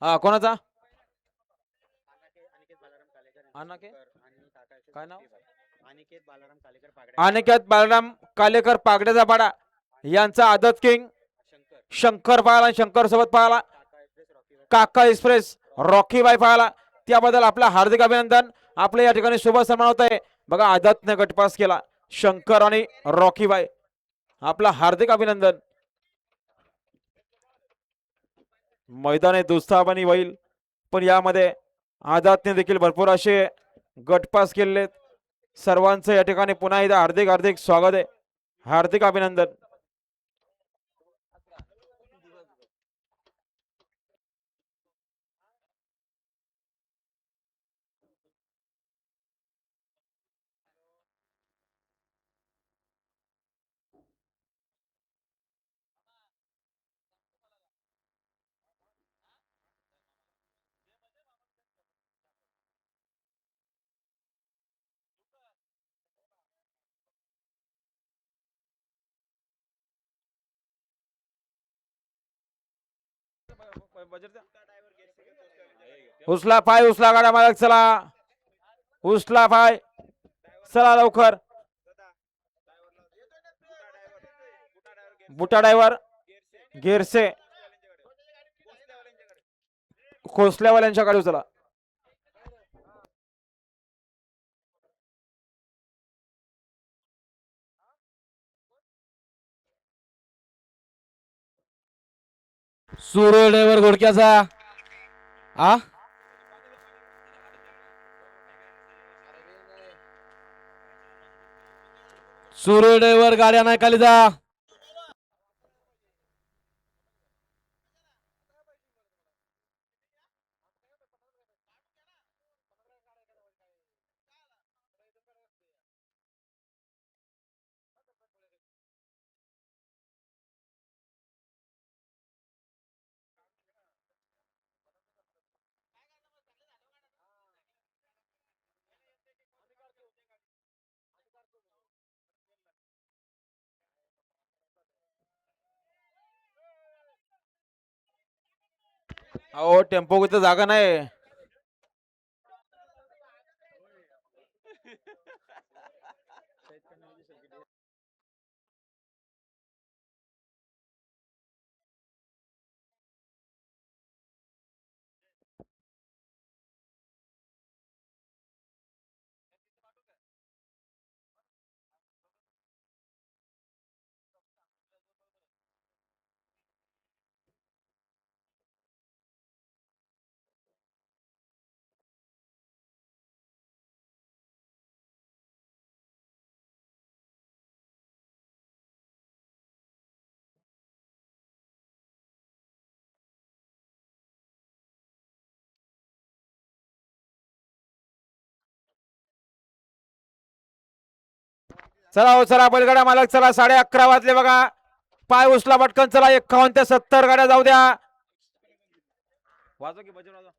हा कोणाचा अनाके काय नाव अनिकेत बालराम कालेकर पागडेचा पाडा यांचा आदत किंग शंकर पाहाला आणि शंकर सोबत पाहाला काका एक्सप्रेस रॉकी बाई पाहाला त्याबद्दल आपलं हार्दिक अभिनंदन. आपल्या या ठिकाणी शुभ सन्मान होत आहे बघा. आदतने गटपास केला शंकर आणि रॉकी बाई. आपलं हार्दिक अभिनंदन. मैदान दुस्तापणी होईल पण यामध्ये आदातने देखील भरपूर असे गटपास केलेले. सर्वांचं या ठिकाणी पुन्हा एकदा हार्दिक हार्दिक स्वागत आहे. हार्दिक अभिनंदन. उचला पाय उचला गाड्या मालक चला. उचला पाय चला लवकर. बुटा ड्रायव्हर गेरसे खोसल्यावाल्यांच्या गाडी उचला. सूर्य ड्रायव्हर घोडक्याचा आ सूर्य ड्रायव्हर गाड्या नाही खाली जा. अहो टेम्पो इथं जागा नाही. चला हो चला बैलगाडा मालक चला. 11:30 वाजले बघा. पाय उचला पटकन चला. 51 ते 70 गाड्या जाऊ द्या. वाजव की बजव वाजव.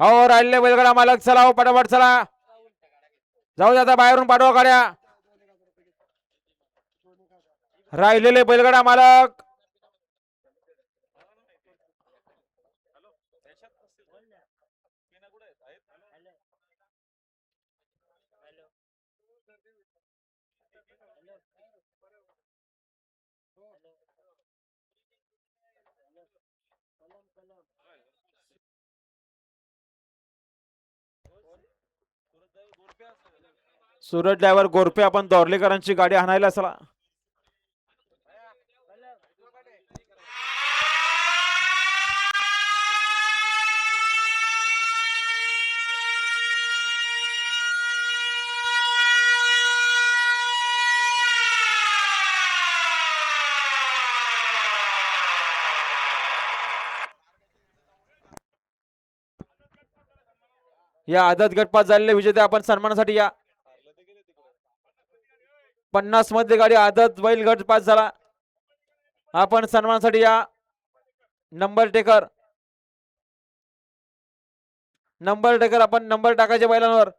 हो राहिले बैलगाडा मालक चला हो पटापट चला. जाऊ द्या आता बाहेरून पाठवा गाड्या. राहिलेले बैलगाडा मालक सुरत ड्रायव्हर गोरपे आपण दौर्लेकरांची गाडी आणायला चला. या आदत गटपात झालेले विजेते आपण सन्मानासाठी या. 50 मध्ये गाडी आदत बैल गट पास झाला. आपण सन्मानासाठी या. नंबर टेकर आपण नंबर टाकायचे बैलांवर.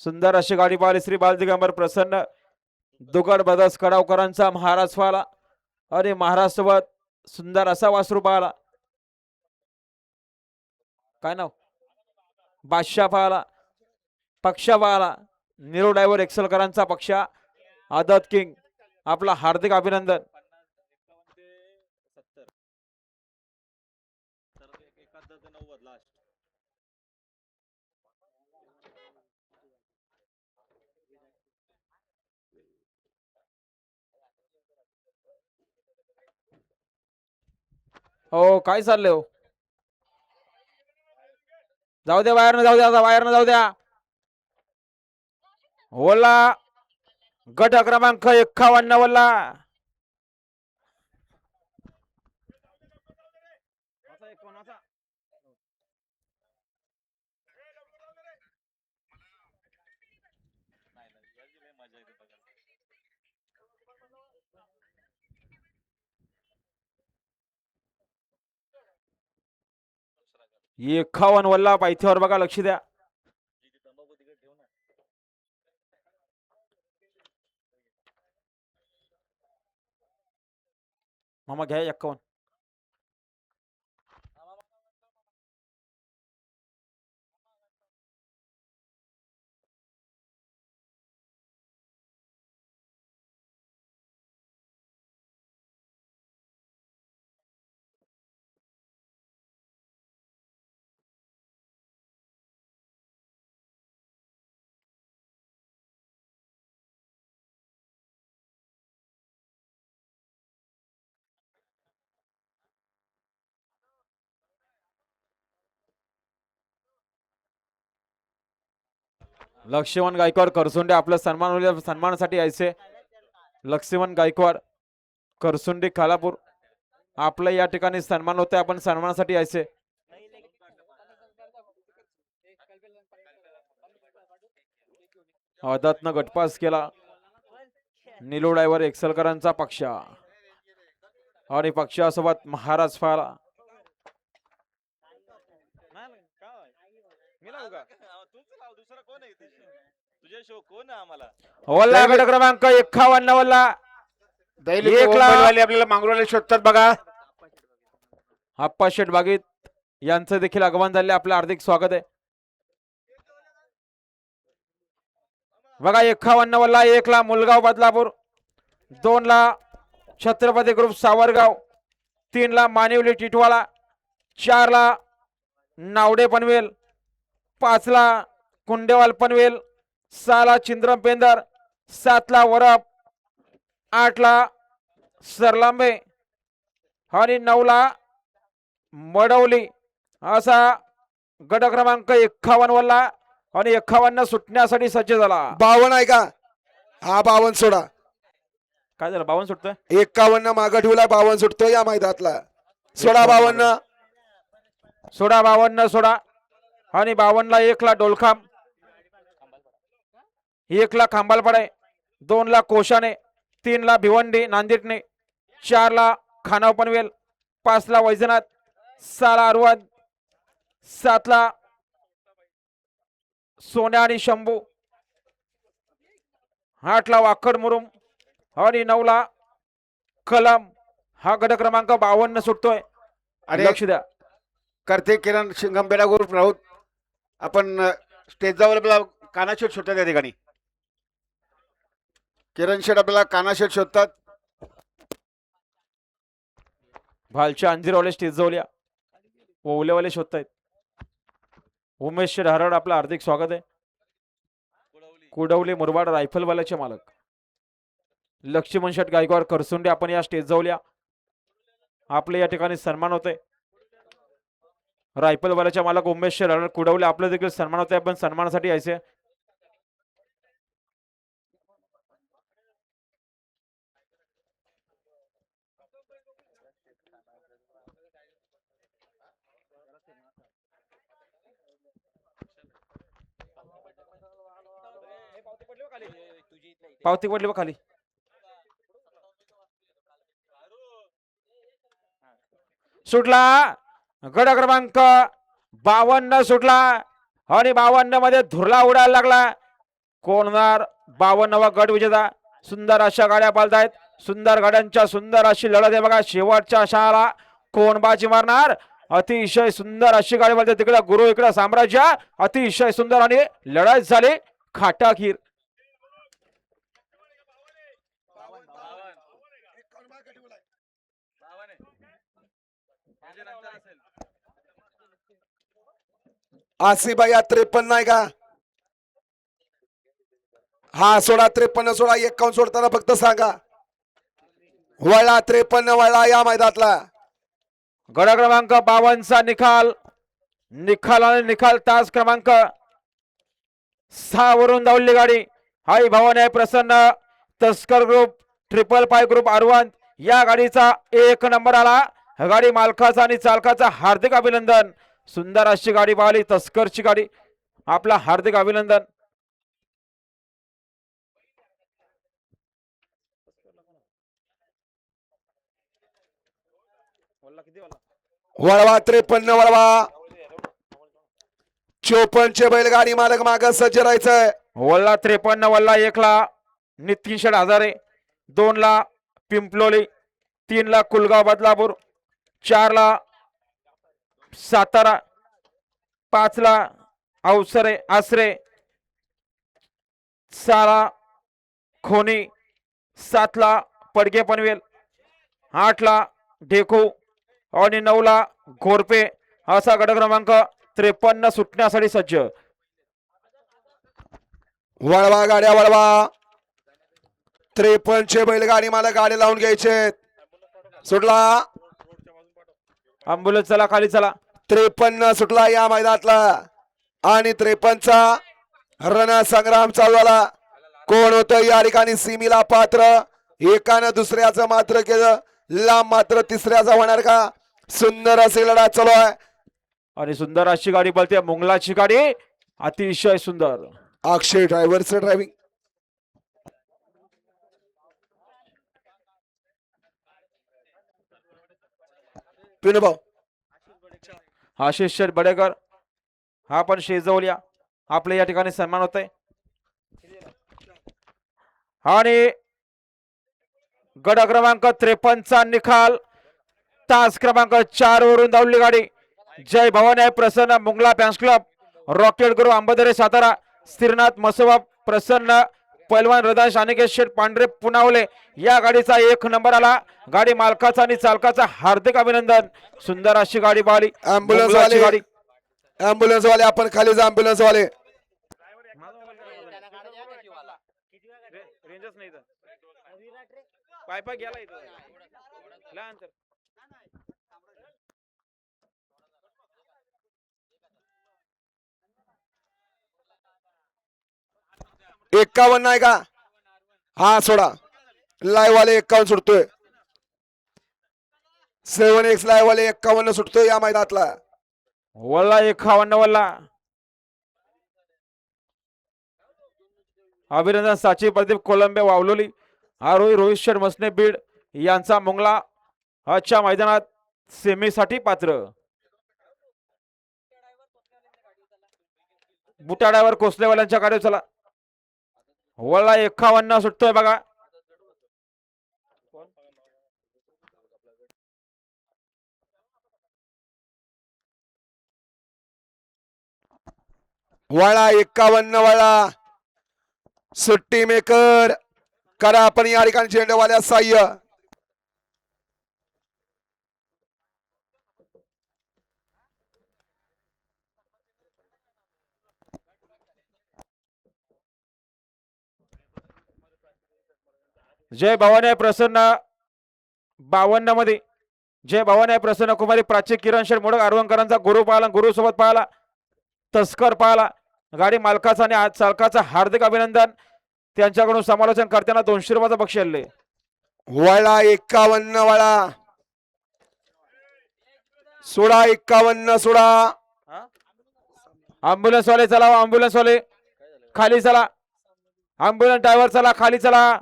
सुंदर अशी गाडी पाहिली श्री बालदिगंबर प्रसन्न दुगड ब्रदर्स कडावकरांचा महाराज पाहला आणि महाराज सोबत सुंदर असा वासरू पाहला. काय नाव बादशाह पाहला. पक्षा पाहला. निरो ड्रायव्हर एक्सलकरांचा पक्षा आदत किंग आपला हार्दिक अभिनंदन. हो काय चाललंय हो. जाऊ द्या बाहेर जाऊ द्या बाहेर जाऊ द्या. ओला गट क्रमांक 51 वल्ला ये 51 वल्ला पायथ्यावर बघा लक्ष द्या. मामा घ्या 51. लक्ष्मण गायकवाड करसुंडे आपलं सन्मानासाठी यायचे. लक्ष्मण गायकवाड करसुंडे खालापूर आपलं या ठिकाणी सन्मान होते. आपण सन्मानासाठी यायचे. आदतनं गटपास केला निलो ड्रायव्हर एक्सलकरांचा पक्ष आणि पक्षासोबत महाराज फाला. वल्ला गट क्रमांक 51 वल्ला आपल्याला मांगरोळी शोधतात बघा. आप्पा शेठ बागीत यांचं देखील आगमन झाले. आपलं हार्दिक स्वागत आहे. बघा 51 वल्ला 1 ला मुलगाव बदलापूर, 2 ला छत्रपती ग्रुप सावरगाव, 3 ला मानिवली टिटवाळा, 4 ला नावडे पनवेल, 5 ला कुंडेवाल पनवेल, 6 ला चिंद्रम पेंदर, 7 ला वरप, 8 ला सरलांबे आणि 9 ला मडवली असा गट क्रमांक 51 वल्ला आणि 51 सुटण्यासाठी सज्ज झाला. 52 आहे का? हा 52 सोडा. काय झालं 52 सुटतोय? 51 मागं ठेवला 52 सुटतो या मैदानातला. सोडा 52. सोडा 52 सोडा. आणि 52 ला 1 ला डोलखाम, 1 ला खांबालपाडे, 2 ला कोशाने, 3 ला भिवंडी नांदेडने, 4 ला खानाव पनवेल, 5 ला वैजनाथ, 6 ला अरवद, 7 ला सोन्या आणि शंभू 8ला वाकड मुरुम आणि 9ला कलम. हा गट क्रमांक 52 सुटतोय. अरे लक्ष द्या. करते किरण शिंगमबेडा ग्रुप राऊत आपण स्टेजचा आपल्याला काना शेट शोधतात त्या ठिकाणी. किरण शेट आपल्याला काना शेट शोधतात. भालच्या अंजीरवाले स्टेज जवळया ओवलेवाले शोधतायत. उमेश शेठ हरड आपलं हार्दिक स्वागत आहे. कुडवली मुरबाड रायफलवाल्याचे मालक लक्ष्मण शेठ गायकवाड करसुंडे आपण या स्टेज जवळया आपले या ठिकाणी सन्मान होते. रायफलवाल्याच्या मालक उमेश शेठ हरड कुडवले आपलं देखील सन्मान होते. आपण सन्मानासाठी यायचे. पावती पडली बघ खाली. सुटला गड क्रमांक 52 सुटला आणि 52 मध्ये धुरला उडायला लागला. कोणणार 52वा गट विजेता. सुंदर अशा गाड्या पालतायत. सुंदर गाड्यांच्या सुंदर अशी लढत आहे बघा. शेवटच्या शाळा कोण बाजी मारणार. अतिशय सुंदर अशी गाडी पालते. तिकडे गुरु इकडे साम्राज्य. अतिशय सुंदर आणि लढाई झाली खाटाखीर. आसिफाई 53 आहे का? हा सोडा 53 सोडा. 51 सोडताना फक्त सांगा. वळला 53 वळला या मैदानातला. गड क्रमांक 52 चा निकाल. निकाल तास क्रमांक 6 वरून धावली गाडी. हाई भवन आहे प्रसन्न. तस्कर ग्रुप ट्रिपल पाय ग्रुप आरवंत या गाडीचा 1 नंबर आला. गाडी मालकाचा आणि चालकाचा हार्दिक अभिनंदन. सुंदर अशी गाडी पाहिली. तस्करची गाडी. आपला हार्दिक अभिनंदन. वळवा 53 वळवा. 54 चे बैलगाडी मालक माग सज्ज राहायचंय. वल्ला 53 वल्ला 1ला नितीन शेठ हजारे. 2ला पिंपलोली. 3ला कुलगाव बदलापूर. 4ला सातारा. 5ला अवसरे आसरे. 6ला खोनी. 7ला पडगे पनवेल. 8ला ढेकू आणि 9ला घोरपे. असा गट क्रमांक 53 सुटण्यासाठी सज्ज. वळवा गाड्या वळवा. 53 चे बैलगाडी मालक गाडी लावून घ्यायचे. सुटला अँब्युलन्स चला खाली चला. 53 सुटला या मैदानातला आणि 53 चा रणसंग्राम चालू झाला. कोण होतं या ठिकाणी सीमीला पात्र. एकानं दुसऱ्याचं मात्र केलं. लांब मात्र तिसऱ्याचा होणार का. सुंदर असे लढा चालू आहे आणि सुंदर अशी गाडी पळते. मुंगलाची गाडी अतिशय सुंदर. अक्षय ड्रायव्हरचं ड्रायव्हिंग. पिनभाऊ आशिष शेठ बडेकर हा पण शेजवल्या आपल्या या ठिकाणी सन्मान होत आहे. आणि गड क्रमांक 53 चा निकाल. तास क्रमांक 4 वरून धावली गाडी. जय भवानी आहे प्रसन्न. Mongla fans club. रॉकेट गुरु आंबेदरे सातारा. स्थिरनाथ मसोबा प्रसन्न. पैलवान हृदय अनिकेत शेठ पांढरे पुनावले या गाडीचा 1 नंबर आला. गाडी मालकाचा आणि चालकाचा हार्दिक अभिनंदन. सुंदर अशी गाडी पाहिली. ॲम्ब्युलन्स मुंगलाची वाले. गाडी. ॲम्ब्युलन्स वाले आपण खाली जा. ॲम्ब्युलन्स वाले एकावन्न आहे का? हा सोडा. लाईव्ह वाले 51 सुटतोय. 7x लाईव्ह वाले 51 सुटतोय या मैदानातला. वल्ला 51 वल्ला. अभिनंदन साची प्रदीप कोलंबे वावलोली. आरोही रोहित शेठ मसने बीड यांचा मुंगला आजच्या मैदानात सेमीसाठी पात्र. बुटा ड्रायव्हर कोसलेवाल्यांच्या गाडीवर चला. वळला 51 सुटतोय बघा. वळा 51 वळा. सुट्टी मेकर करा आपण या ठिकाणी झेंडेवाल्या साह्य. जय भवानी आहे प्रसन्न 52 मध्ये. जय भवानी आहे प्रसन्न कुमारी प्राची किरण शेठ मोडक आरवणकरांचा गुरु पाहिला, गुरु सोबत पाहिला, तस्कर पाहिला. गाडी मालकाचा आणि आज चालकाचा हार्दिक अभिनंदन. त्यांच्याकडून समालोचन करताना 200 रुपयाचं बक्षीस आले. वळा 51 वळा. सोडा 51 सोडा. अँब्युलन्स वाले चला, अँब्युलन्स वाले खाली चला, अँब्युलन्स ड्रायव्हर चला खाली चला.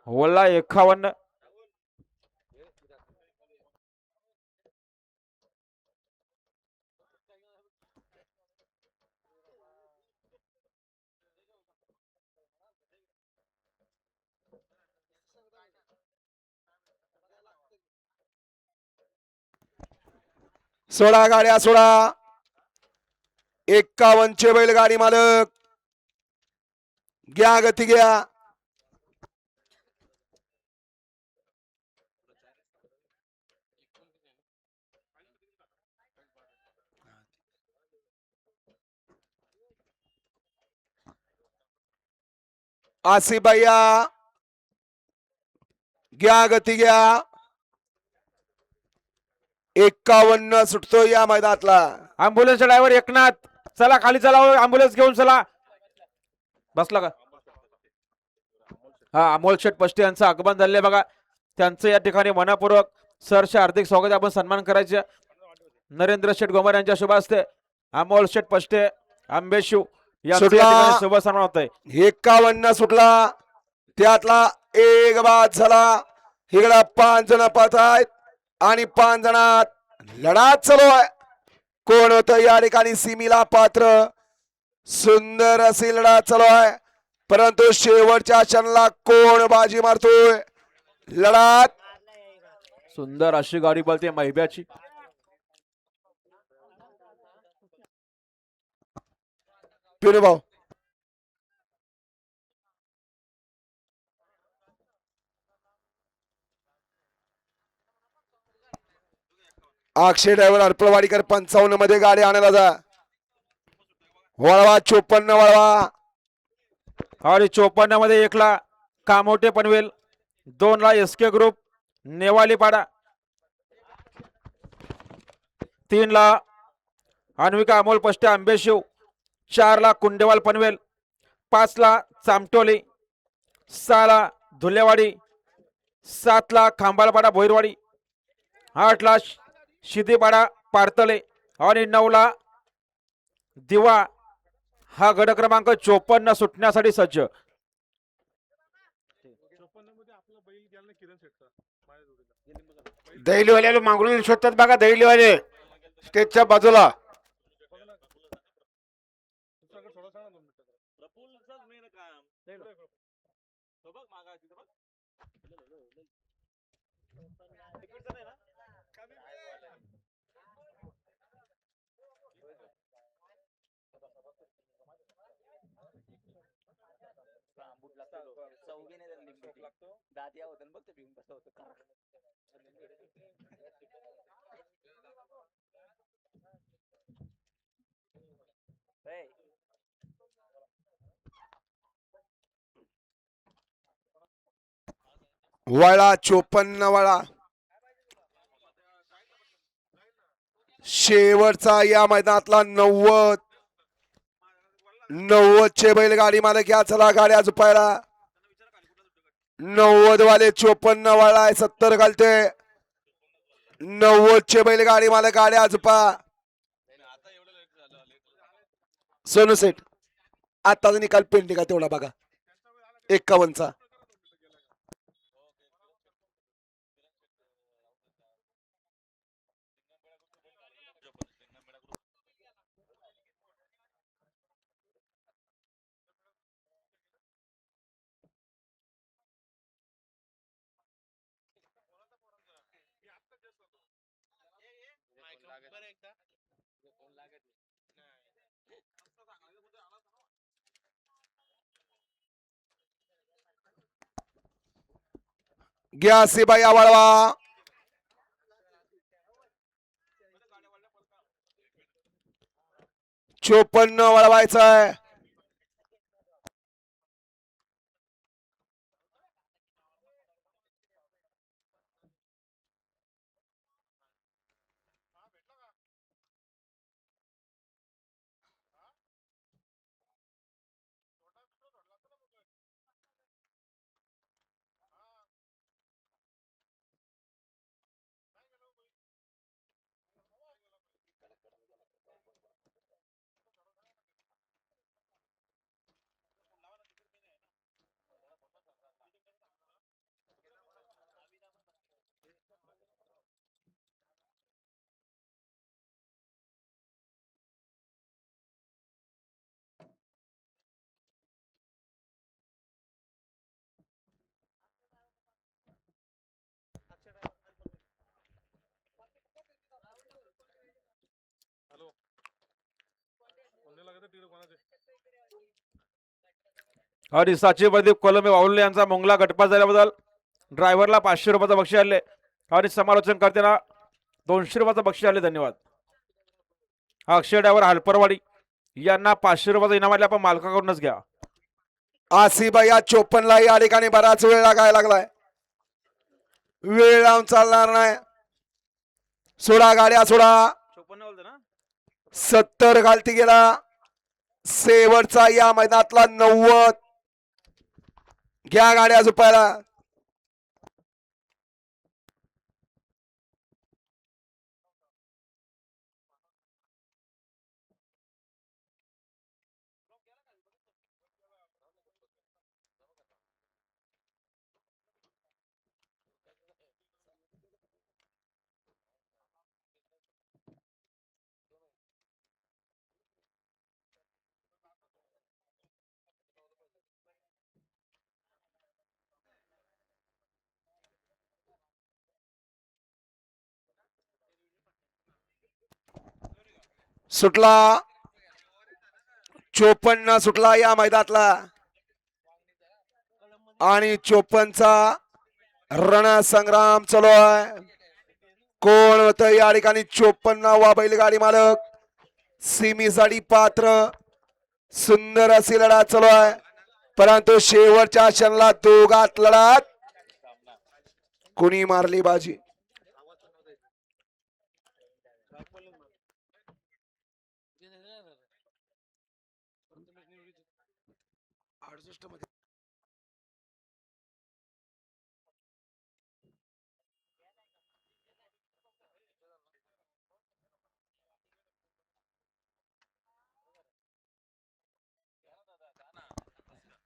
वळला 51. सोडा गाड्या सोडा. 51 चे बैलगाडी मालक घ्या गती घ्या. आसिफ भैया घ्या गती घ्या. 51 सुटतो या मैदानातला. अँब्युलन्स ड्रायव्हर एकनाथ चला खाली चला, अँब्युलन्स घेऊन चला. बसला का? हा, अमोल शेठ पष्टे यांचं आगमन झाले बघा. त्यांचं या ठिकाणी मनापूर्वक सरचे हार्दिक स्वागत. आपण सन्मान करायचे. नरेंद्र शेठ गोमार यांच्या शुभ हस्ते अमोल शेठ पष्टे आंबेशिव यांचं या सुटला. ठिकाणी शुभ सन्मान होत आहे. 51 सुटला. त्यातला एक बाद झाला. इकडे 5 जण पाहत आहेत आणि 5 जणात लढा चालू आहे. कोण होतं या ठिकाणी सीमीला पात्र. सुंदर अशी लढा चालू आहे, परंतु शेवटच्या क्षणाला कोण बाजी मारतोय. लढात सुंदर अशी गाडी बोलते महिब्याची. पिनू भाऊ अक्षय ड्रायव्हर अर्पळवाडीकर 55 मध्ये गाडी आणायला जा. वळवा 54 वळवा. आणि 54 मध्ये 1 ला कामोटे पनवेल, 2 ला एसके ग्रुप नेवालीपाडा, 3 ला अन्विका अमोल पष्टे आंबेशिव, 4 ला कुंडेवाल पनवेल, 5 ला चामटोली, 6 ला धुलेवाडी, 7 ला खांबालपाडा भोईरवाडी, 8 ला शिदीपाडा पारतले आणि 9 ला दिवा. हा गड क्रमांक 54 सुटण्यासाठी सज्ज. दहिलीवाल्याला मागून शोधतात बघा. दहिलीवाले स्टेजच्या बाजूला. वळा 54 वळा. शेवटचा या मैदानातला 90 चे बैलगाडी मालक या चला गाड्या झुपायला. 90 वाले 54 वळा 70 घालते. 90 चे बैलगाडी मालक गाड्या झुपा. सोनू सेठ आताचा निकाल पेंडिंग आहे तेवढा बघा 51 चा. घ्या सिबाई वळवा. 54 वळवायचं आहे. आणि सचिव प्रदीप कोलंबे वाहुल्ले यांचा मोंगला गटपास झाल्याबद्दल ड्रायव्हरला 500 रुपयाचं बक्षीस आले आणि समालोचन करताना 200 रुपयाचं बक्षीस आले. धन्यवाद. अक्षय ड्रायव्हर हलपरवाडी यांना 500 रुपयाचं इनाम आले. आपण मालकाकडूनच घ्या. आसिफाई या 54 ला या ठिकाणी बराच वेळ लागायला लागलाय. वेळ लावून चालणार नाही. सोडा गाड्या सोडा. 70 घालती गेला. शेवटचा या मैदानातला 90. घ्या गाड्या झुपायला. सुटला. 54 सुटला या मैदानातला आणि 54चा रणसंग्राम चालू आहे. कोण होत या ठिकाणी 54वा बैलगाडी मालक. सिमीसाठी पात्र. सुंदर अशी लढा चालू आहे परंतु शेवटच्या क्षणाला दोघात लढत कुणी मारली बाजी.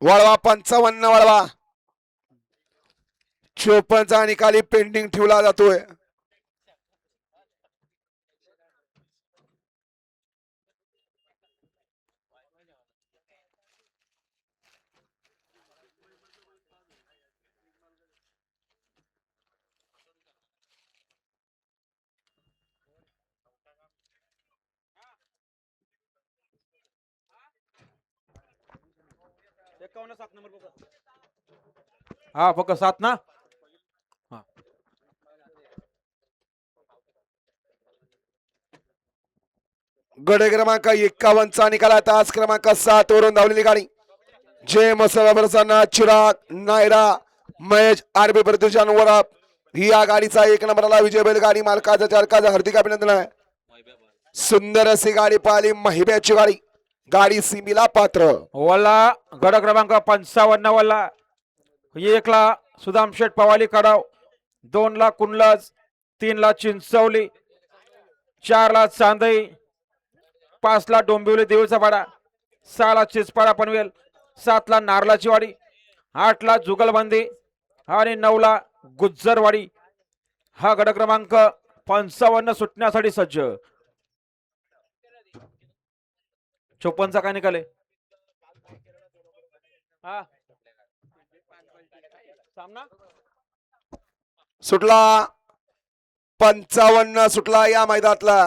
वळवा 55 वळवा. 54चा निकाली पेंडिंग ठेवला जातोय. हा फक्त 7 ना. हा. गड क्रमांक 51चा निकाला. तास क्रमांक 7 वरून धावलेली गाडी जय मसराबरसाना चिराग नायरा महेश आरबी प्रदूषण वराप ही या गाडीचा 1 नंबरला विजय बैलगाडी मालकाचा चालकाचा हार्दिक अभिनंदन आहे. सुंदर अशी गाडी पाहिली. महिब्याची गाडी. गाडी सीमीला पात्र. वल्ला गड क्रमांक 55 वल्ला. 1 ला सुदाम शेठ पवाली कडाव. 2 ला कुंडलज. 3 ला चिंचवली. 4 ला चांदई. 5 ला डोंबिवली देऊळचा पाडा. 6 ला चिचपाडा पनवेल. 7 ला नारलाची वाडी. 8 ला जुगलबंदी आणि 9 ला गुज्जरवाडी. हा गड क्रमांक 55 सुटण्यासाठी सज्ज. 54चा काय निकाले. हा सामना सुटला. 55 सुटला या मैदानातला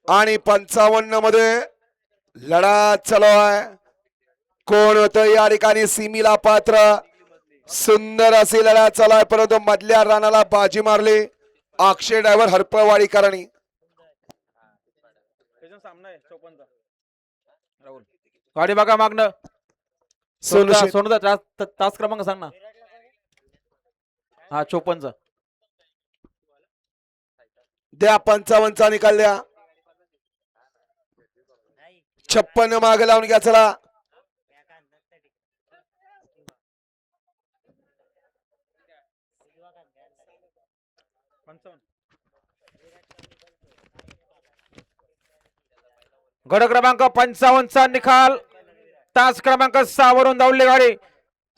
आणि 55 मध्ये लढा चालू आहे. कोण होतं या ठिकाणी सीमीला पात्र. सुंदर अशी लढा चालू आहे, परंतु मधल्या रानाला बाजी मारली अक्षय ड्रायव्हर हरपळवाडीकरांनी. गाडी बघा मागणं. सोनू शेठ. सोनूदा तास क्रमांक सांग ना. हा 54. द्या 55 निकाल द्या. 56 मागे लावून घ्या चला. गड क्रमांक 55 चा निकाल. तास क्रमांक 6 वरून धावली गाडी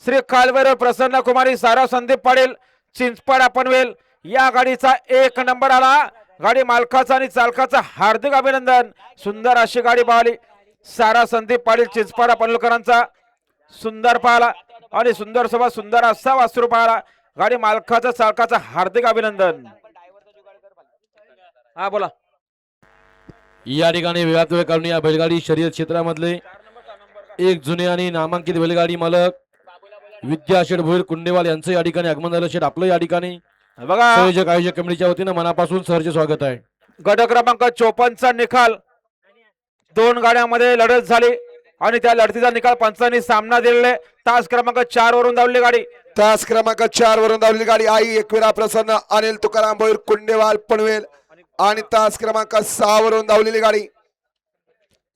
श्री कालभैरव प्रसन्न कुमारी सारा संदीप पाटील चिंचपाडा पनवेल या गाडीचा 1 नंबर आला. गाडी मालकाचा आणि चालकाचा हार्दिक अभिनंदन. सुंदर अशी गाडी पाहिली सारा संदीप पाटील चिंचपाडा पनवेलकरांचा. सुंदर पाहिला आणि सुंदर सोबत सुंदर असा वासरू पाहिला. गाडी मालकाचा चालकाचा हार्दिक अभिनंदन. हा बोला. या ठिकाणी वेळात करून या बैलगाडी शर्यत क्षेत्रामधले एक जुने आणि नामांकित बैलगाडी मालक विद्या शेठ भोईर कुंडेवाल यांचं या ठिकाणी आगमन झालं. शेठ आपलं या ठिकाणी बघा संयोजक आयोजक कमिटीच्या वतीनं मनापासून सहर्ष स्वागत आहे. गट क्रमांक 54 चा निकाल. 2 गाड्यांमध्ये लढत झाली आणि त्या लढतीचा निकाल पंचांनी सामना दिलेले. तास क्रमांक 4 वरून धावली गाडी. तास क्रमांक 4 वरून धावलेली गाडी आई एकविरा प्रसन्न अनिल तुकाराम भोईर कुंडेवाल पनवेल आणि तास क्रमांक 6 वरून धावलेली गाडी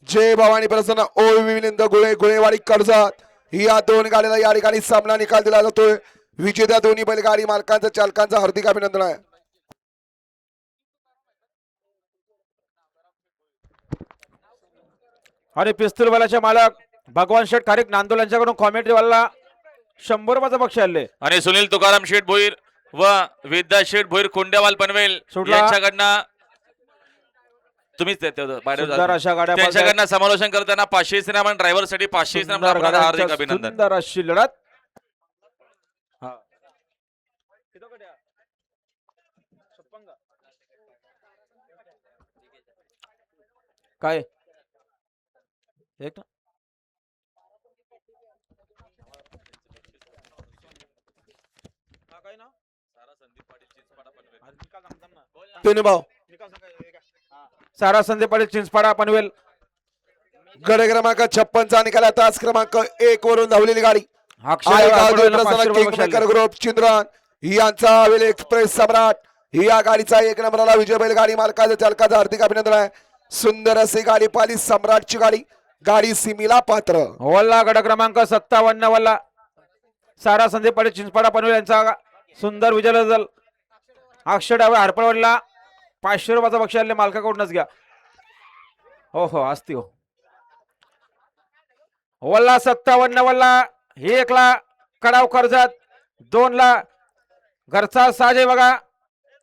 जय भवानी प्रसन्न ओविंद गुळे गुळेवाडी कर्जत. या 2 गाड्याला या ठिकाणी सामना निकाल दिला जातोय. विजेत्या दोन्ही बैलगाडी मालकांचा चालकांचा हार्दिक अभिनंदन आहे. आणि पिस्तूल वाल्याचे मालक भगवान शेठ खारीक नांदोल यांच्याकडून कॉमेंट्री वाला 100 रुपयाचं बक्षीस आले. आणि सुनील तुकाराम शेठ भोईर व विद्या शेठ भोईर कोंडेवाल पनवेल सुटला. यांच्याकडनं तुम्हीच सुंदर अशा गाड्या त्यांच्याकडनं समालोचन करताना 500 इनाम आणि ड्रायव्हर साठी 500 इनाम सुंदर आपल्याला हार्दिक गाड्यांच्या अभिनंदन. सुंदर अशी लढत. हा. काय एक ना भाऊ सारा संदीप पाटील चिंचपाडा पनवेल. गड क्रमांक 56 चा निकाल. तास क्रमांक 1 वरून धावलेली गाडी अक्षय आई गाव ड्रायव्हर प्रसन्न 500 रुपये किंगमेकर बक्षीस आले. ग्रुप चिंद्रन यांचा हवेल एक्सप्रेस सम्राट या गाडीचा 1 नंबरला विजय बैलगाडी मालकाचा चालकाचा हार्दिक अभिनंदन आहे. सुंदर अशी गाडी पाहिली सम्राटची गाडी. गाडी सीमीला पात्र. वल्ला गड क्रमांक 57 वल्ला सारा संदीप पाटील चिंचपाडा पनवेल यांचा सुंदर विजय बदल. अक्षय ड्रायव्हर हरपळवाडीला 500 रुपयाचा बक्षीस आले. मालकाकडूनच घ्या. हो हो असती हो. वल्ला 57 वल्ला 1 ला कडाव कर्जत. 2 ला घरचा साजे बघा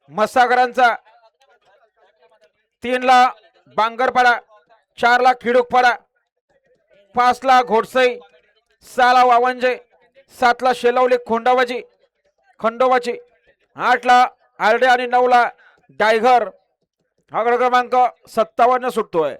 मसागरांचा. 3 ला बांगरपाडा. 4 ला खिडूकपाडा. 5 ला घोडसई. 6 ला वावंजे. 7 ला शेलवली खंडोबाची. 8 ला आरडे आणि 9 ला डायघर. हा गड क्रमांक 57 सुटतोय.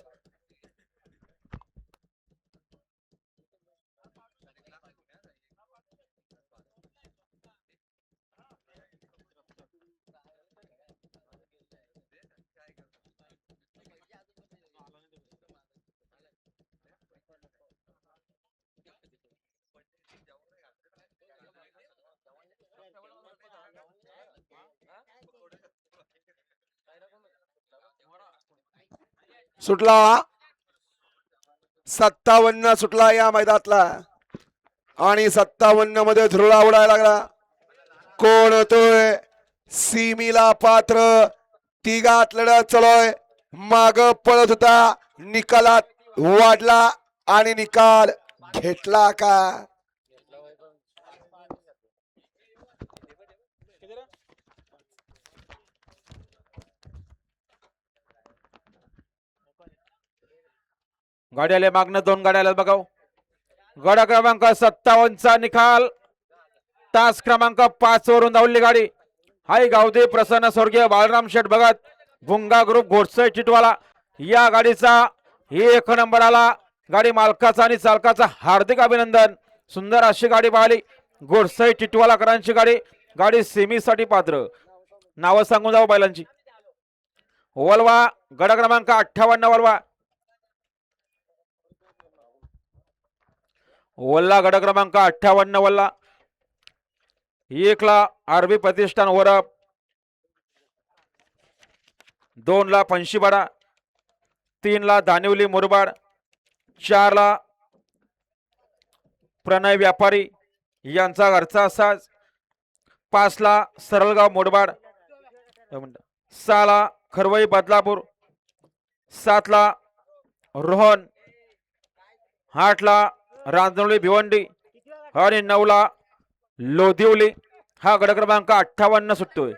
सुटला 57 सुटला या मैदानातला आणि 57 मध्ये धुरळा उडायला लागला. कोण होतोय सीमीला पात्र. तिघात लढत चालूय. माग पळत होता निकालात वाढला आणि निकाल घेतला का. गाडी आले मागणं 2 गाड्या आल्या बघाव. गड क्रमांक 57 चा निकाल. तास क्रमांक 5 वरून धावली गाडी हाय गावदे प्रसन्न स्वर्गीय बाळराम शेठ भगत भुंगा ग्रुप घोटसई टिटवाला या गाडीचा एक नंबर आला. गाडी मालकाचा आणि चालकाचा हार्दिक अभिनंदन. सुंदर अशी गाडी पाहिली. घोटसई टिटवालाकरांची गाडी. गाडी सेमीसाठी पात्र. नावं सांगून जाऊ बैलांची. वलवा गड क्रमांक 58 वलवा. वल्ला गड क्रमांक 58 वल्ला. 1 ला आरबी प्रतिष्ठान ओरप. 2 ला पंशीपाडा. 3 ला दानिवली मुरबाड. 4 ला प्रणय व्यापारी यांचा घरचा असाच. 5 ला सरळगाव मोडबाड. 6 ला खरवई बदलापूर. 7 ला रोहन. 8 ला रांजणोली भिवंडी आणि 9 ला लोधिवली. हा गड क्रमांक 58 सुटतोय.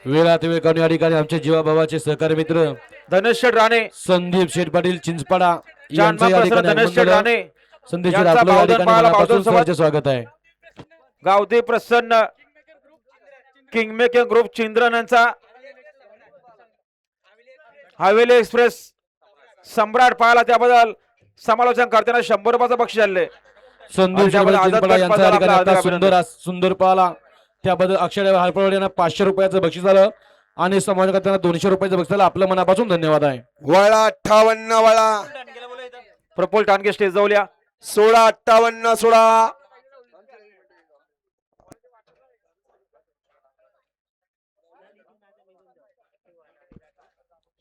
वेळात वेळ काढून या ठिकाणी आमचे जीवाभावाचे सहकारी मित्र धनेश शेठ राणे. संदीप शेठ पाटील चिंचपाडा यांचं जानमा या प्रसन्न ठिकाणी धनेश शेठ आगमन झालं. राणे. संदीप शेठ यांचा आपलं या बावधन ठिकाणी पाहायला मनापासून बावधन सोबत. सहर्ष स्वागत आहे. गावदे प्रसन्न किंगमेकर ग्रुप चिंद्रन यांचा हवेली एक्सप्रेस सम्राट पाहिला त्याबद्दल समालोचन करताना 100 रुपयाचं बक्षीस आणले. संदीप शेठ त्याबद्दल पाटील चिंचपाडा आझाद यांचा या गट ठिकाणी आपला आता हार्दिक सुंदर पाला त्याबद्दल अक्षय हरपळवाडी यांना 500 रुपयाचं बक्षीस झालं आणि समालोचकांना 200 रुपयाचं बक्षीस झालं. आपलं मनापासून धन्यवाद आहे. वळा 58 वळा. प्रफुल्ल टानगे स्टेज जाऊल्या. 16 58 16.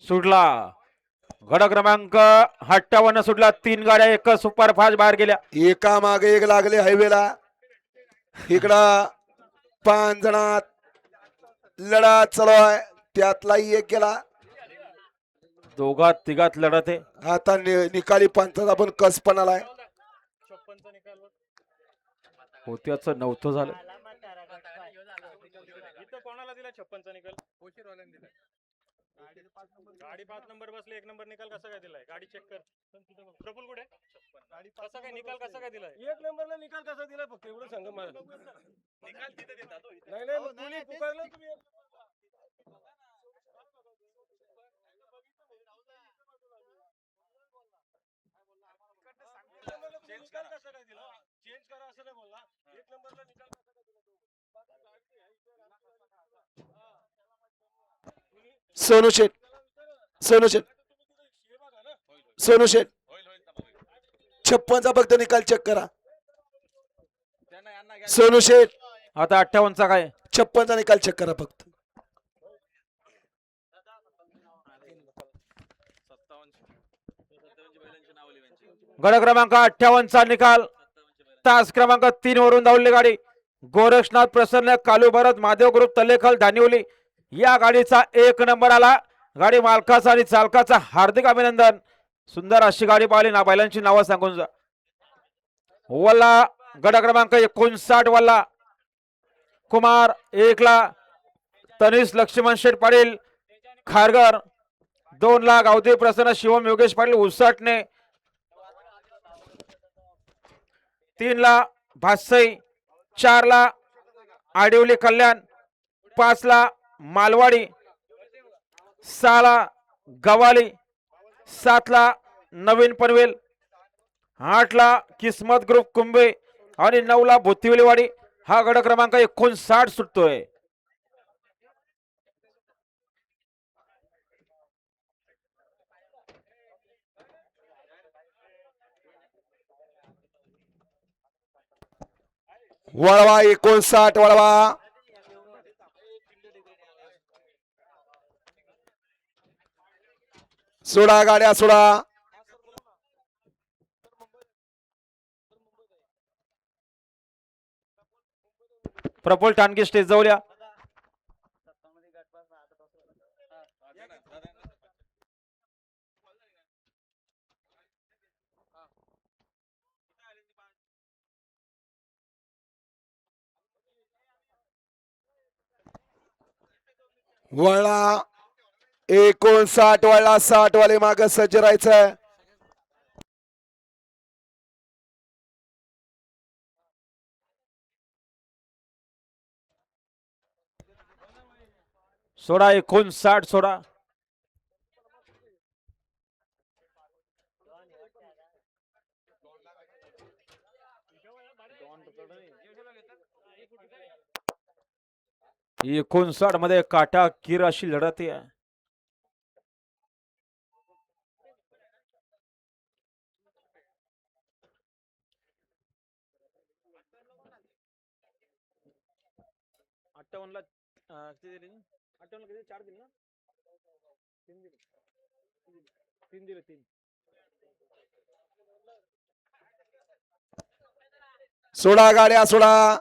सुटला गड क्रमांक 58 सुटला. 3 गाड्या एक सुपरफास्ट बाहेर गेल्या. एका मागे एक लागले हायवेला. इकडं 5 जणात लढा चालू आहे. त्यातलाही एक गेला. दोघात तिघात लढत आहे. आता निकाली पंचाचा पण कस पण आलाय. होत्याचं नव्हतं झालं. कोणाला दिला 56चा निकाल? गाडी 5 नंबर बसले. 1 नंबर निकाल कसा काय दिलाय? गाडी चेक कर. प्रफुल कुठे? कसा काय निकाल कसा काय दिलाय? 1 नंबरला निकाल कसा दिलाय फक्त एवढं सांगा मला. निकाल तिथे देतात. नाही नाही तुम्ही पुकारलं तुम्ही. निकाल कसा काय दिला? चेंज करा असं नाही बोलला. 1 नंबरला निकाल कसा काय दिला? सोनू शेठ सोनू शेठ 56चा फक्त निकाल चेक करा. सोनू शेठ आता 58चा काय 56चा निकाल चेक करा फक्त. गड क्रमांक 58चा निकाल. तास क्रमांक 3 वरून धावली गाडी. गोरक्षनाथ प्रसन्न कालू भरत महादेव ग्रुप तलेखल धानिवली या गाडीचा 1 नंबर आला. गाडी मालकाचा आणि चालकाचा हार्दिक अभिनंदन. सुंदर अशी गाडी पाहिली ना. बैलांची नावं सांगून जा. वल्ला गड क्रमांक 59 वल्ला. कुमार 1 ला तनिष लक्ष्मण शेठ पाटील खारघर. 2 ला गावदे प्रसन्न शिवम योगेश पाटील उसटणे. 3 ला भासई. 4 ला आडिवली कल्याण. 5 ला मालवाडी. 6 ला गवाली. 7 ला नवीन पनवेल. 8 ला किस्मत ग्रुप कुंभे आणि 9 ला भोतिवलीवाडी. हा गड क्रमांक 59 सुटतोय. वळवा 59 वळवा. सोडा गाड्या सोडा. प्रफुल्ल टानगे स्टेज जाऊल्या. वळला 59 वळला. 60 वाले माग सज्ज राहायचं. सोळा 59 सोळा. ही 59 मध्ये काटा किर अशी लढत आहे. सोडा गाड्या सोडा.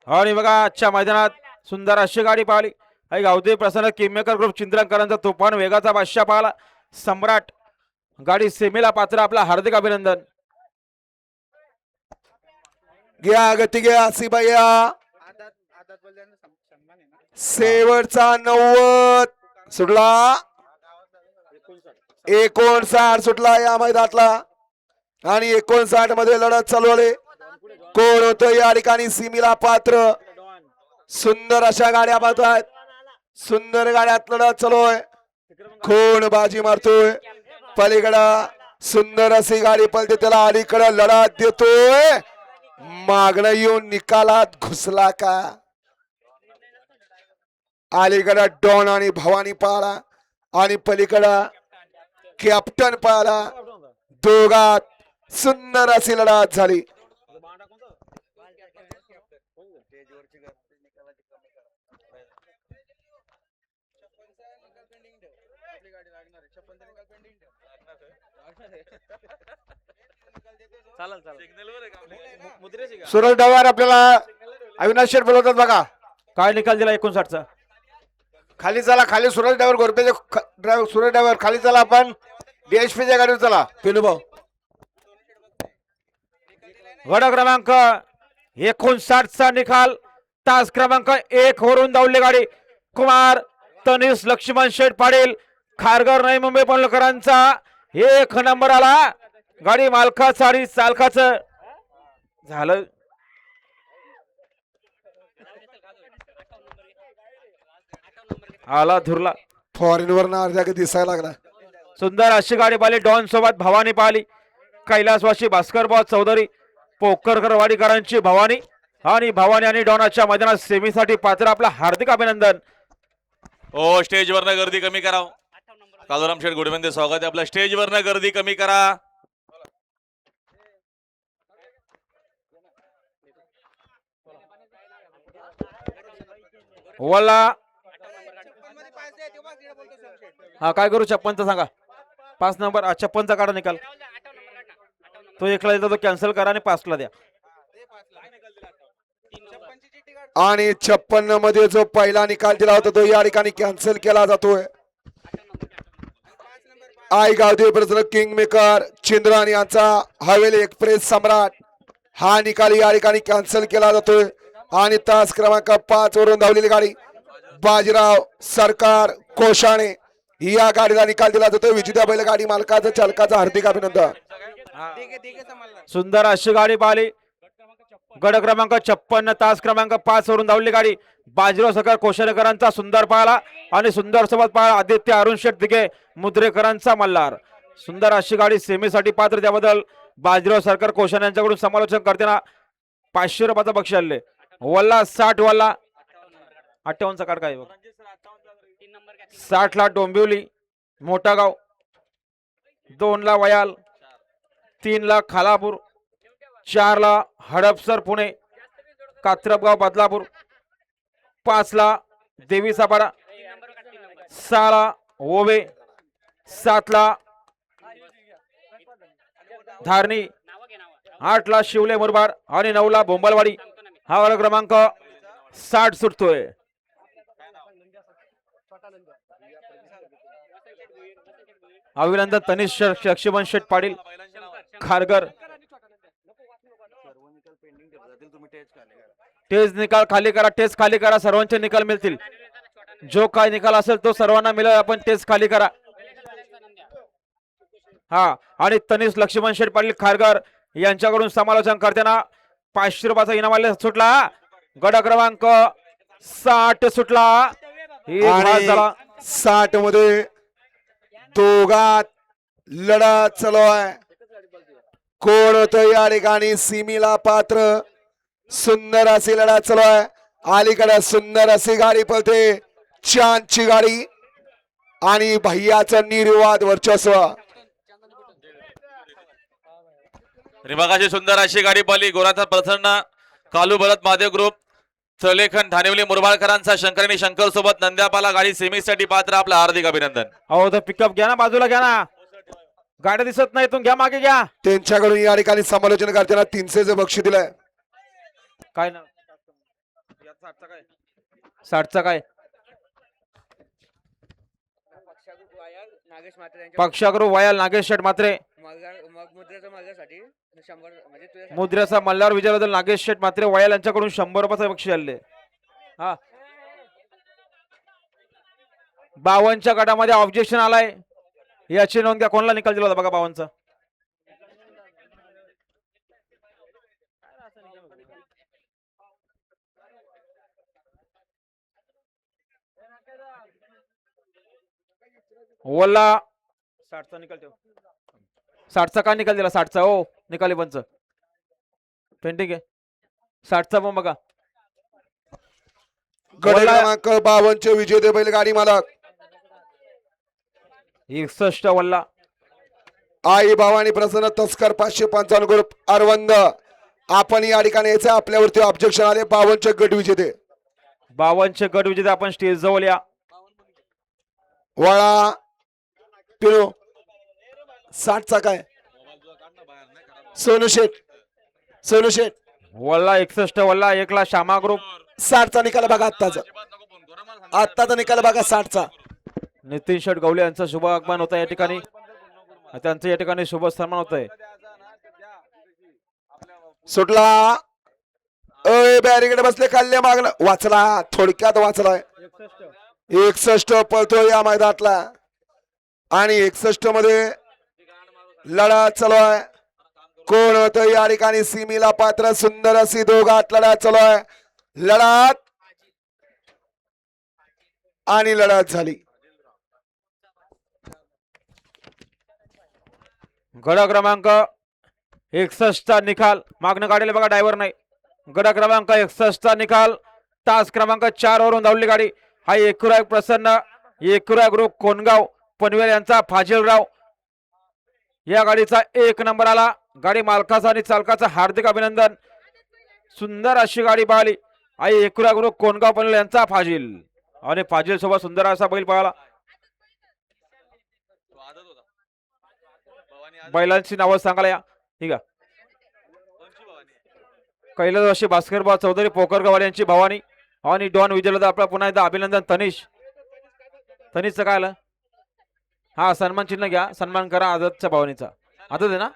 आणि बघा आजच्या मैदानात सुंदर अशी गाडी पाहिली. आई गावदेवी प्रसन्न किंमेकर ग्रुप चिंद्रकरांचा तुफान वेगाचा बादशाह पाहिला. सम्राट गाडी सेमीला पात्र. आपला हार्दिक अभिनंदन. घ्या गती घ्या सिबया. शेवटचा 90 सुटला. 59 सुटला या मैदानातला. आणि 59 मध्ये लढत चालू आहे. कोण होतं या ठिकाणी सीमीला पात्र. सुंदर अशा गाड्या पाहतायत. सुंदर गाड्यात लढत चालू आहे. कोण बाजी मारतोय पलीकडं. सुंदर अशी गाडी पलते त्याला अलीकडं लढत देतोय. मागणं येऊन निकालात घुसला का. अलीकडं डॉन आणि भवानी पाहला आणि पलीकडं कॅप्टन पाहला. दोघात सुंदर अशी लढत झाली. सूरज डावार आपल्याला अविनाश शेठ बोलवतात बघा. काय निकाल दिला 59 चा. खाली चला, खाली सूरज डायव्हर गोरपेचे ड्रायव्हर सूरज डायव्हर खाली चला. आपण डीएसपीच्या गाडीवर चला. पिनू भाऊ गड क्रमांक 59 चा निकाल. तास क्रमांक 1 वरून धावली गाडी. कुमार तनिष लक्ष्मण शेठ पाटील खारघर नाही मुंबई पनवेलकरांचा 1 नंबर आला. गाडी मालकाचं आणि चालकाचं झालं. आला धुरला. फॉरेन वर अर्ध्या दिसायला लागला. सुंदर अशी गाडी पाहिली. डॉन सोबत भवानी पाहिली. कैलासवासी भास्करभाऊ चौधरी पोकरकर वाडीकरांची भवानी. आणि भवानी आणि डॉनाच्या मैदानात सेमीसाठी पात्र. आपला हार्दिक अभिनंदन. हो स्टेजवरनं गर्दी कमी करा. कालूराम शेठ गुडमेंदे स्वागत आहे आपलं. स्टेजवरनं गर्दी कमी करा. वल्ला हा काय करू. 56चा सांगा. 5 नंबर 56चा काढा निकाल. तो एकला देतो तो कॅन्सल करा आणि 5ला द्या. आणि 56 मध्ये जो पहिला निकाल दिला होता तो या ठिकाणी कॅन्सल केला जातोय. आई गावदेवी प्रसन्न किंग मेकर चिंद्रान यांचा हवेली एक्सप्रेस सम्राट हा निकाल या ठिकाणी कॅन्सल केला जातोय. आणि तास क्रमांक 5 वरून धावलेली गाडी बाजीराव सरकार कोशाणे या गाडीला निकाल दिला जातोय. विजेत्या बैलगाडी मालकाचं चालकाचं हार्दिक अभिनंदन. सुंदर अशी गाडी पाहिली. गड क्रमांक 56 तास क्रमांक 5 वरून धावली गाडी बाजीराव सरकार कोशाणेकरांचा सुंदर पाहिला. आणि सुंदर सोबत पाहिला आदित्य अरुण शेठ दिघे मुद्रेकरांचा मल्हार. सुंदर अशी गाडी सेमीसाठी पात्र. त्याबद्दल बाजीराव सरकार कोशाणे यांच्याकडून समालोचन करताना 500 रुपयाचा बक्षीस आले. वल्ला 60 वल्ला 58चा काढ काय बघ. 60 ला डोंबिवली मोठा गाव. 2 ला वयाल. 3 ला खालापूर. 4 ला हडपसर पुणे. कात्रपगाव बदलापूर. 5 ला देवी सापाडा. 6 ला ओवे. 7 ला धारणी. 8 ला शिवले मुरबाड. आणि 9 ला बोंबलवाडी. हा वर्ग क्रमांक 60 सुटतोय. अभिनंदन तनिष लक्ष्मण शेठ पाटील खारघर. टेज निकाल खाली करा, टेज खाली करा, सर्वांचे निकाल मिळतील. जो काय निकाल असेल तो सर्वांना मिळेल. आपण टेज खाली करा. हा, आणि तनिष लक्ष्मण शेठ पाटील खारघर यांच्याकडून समालोचन करताना 500 रुपयाचा इनाम सुटला. गड क्रमांक 60 सुटला. एक भाग आणि झाला. 60 मध्ये दोघात लढत चालू आहे. कोण होतं या ठिकाणी सीमीला पात्र. सुंदर अशी लढत चालू आहे. अलीकडे सुंदर अशी गाडी पळते, चांदची गाडी आणि भैयाचं निर्वाद वर्चस्व. रिमाकाशी सुंदर अशी गाडी पाली. गोराचा प्रसन्न, कालू भरत महादेव ग्रुप, चलेखन धानिवली मुरबाळकरांचा शंकर आणि शंकर सोबत नंद्यापाला गाडी सेमीसाठी पात्र. आपलं हार्दिक अभिनंदन. अहो तर पिकअप घ्या ना, बाजूला घ्या ना, गाड्या दिसत नाही, तुम्ही घ्या, मागे घ्या. त्यांच्याकडून या ठिकाणी समालोचन करताना 300चं बक्षीस दिलंय. काय ना 60चा काय पक्षागृह वयाल नागेश शेठ मात्रे. मुद्रेचा मल्हार विजयाबद्दल नागेश शेठ मात्रे वयाल यांच्याकडून 100 रुपयाचं बक्षीस आले. हा, 52च्या गटामध्ये ऑब्जेक्शन आलाय, याची नोंद घ्या. कोणाला निकाल दिला होता बघा 52चा. ओला 60चा निकाल ठेव. 60चा का निकाल दिला? 60चा हो निकाली पंच पेंटिंग आहे. 60चा पण बघा. गड क्रमांक 52 विजेते बैलगाडी मालक 61 वल्ला. आई भवानी प्रसन्न तस्कर 555 ग्रुप अरवंद. आपण या ठिकाणी यायचं, आपल्यावरती ऑब्जेक्शन आले. 52चे गट विजेते. 52चे गट विजेते आपण स्टेज जवळ या. वळा पिलो 60चा काय सोनू शेठ. सोनू शेठ वल्ला 61 वल्ला. एकला श्यामा ग्रुप. 60चा निकाल बघा. आत्ताचा निकाल बघा 60चा. नितीन शेठ गवले यांचं शुभ आगमन होतं या ठिकाणी. त्यांचं या ठिकाणी शुभ सन्मान होत आहे. सुटला. बॅरिकेड बसले, खाल्ले मागणं. वाचला, थोडक्यात वाचलाय. 61 पळतो या मैदानातला. आणि 61 मध्ये लढत चालू आहे. कोण होतं या ठिकाणी सीमीला पात्र. सुंदर अशी दोघात लढत चालू आहे. लढत आणि लढत झाली. गड क्रमांक 61चा निकाल. मागणं काढले बघा, ड्रायव्हर नाही. गड क्रमांक 61चा निकाल. तास क्रमांक 4 वरून धावली गाडी. हा एकूरा प्रसन्न, एकूरा ग्रुप कोणगाव पनवेल यांचा फाजीलराव. या गाडीचा 1 नंबर आला. गाडी मालकाचा आणि चालकाचं हार्दिक अभिनंदन. सुंदर अशी गाडी पाहिली. आई एकूरा ग्रुप कोणगाव पनवेल यांचा फाजील. आणि फाजील सोबत सुंदर असा बैल पाहिला. बैलांची नावं सांगायला या. ठीक आहे. कैलासवासी भास्करबा चौधरी पोकरगावाड यांची भवानी आणि डॉन विजयला आपला पुन्हा एकदा अभिनंदन. तनिषचं काय आलं? हा, सन्मान चिन्ह घ्या, सन्मान करा आझादच्या भवानीचा. आझाद आहे ना?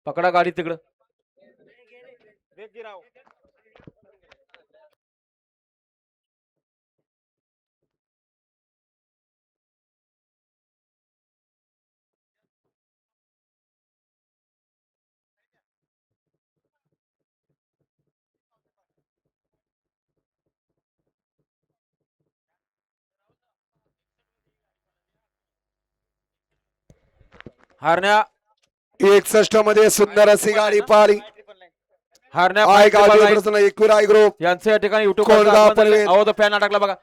पकडा गाडी तिकडं. हारण्या 61 मध्ये सुंदर अशी गाडी पाहिली. हारण्या आय गाडी प्रसन्न एकविराय ग्रुप यांचं या ठिकाणी कोणगाव पनवेल. युट्यूब फॅन अटकला बघा.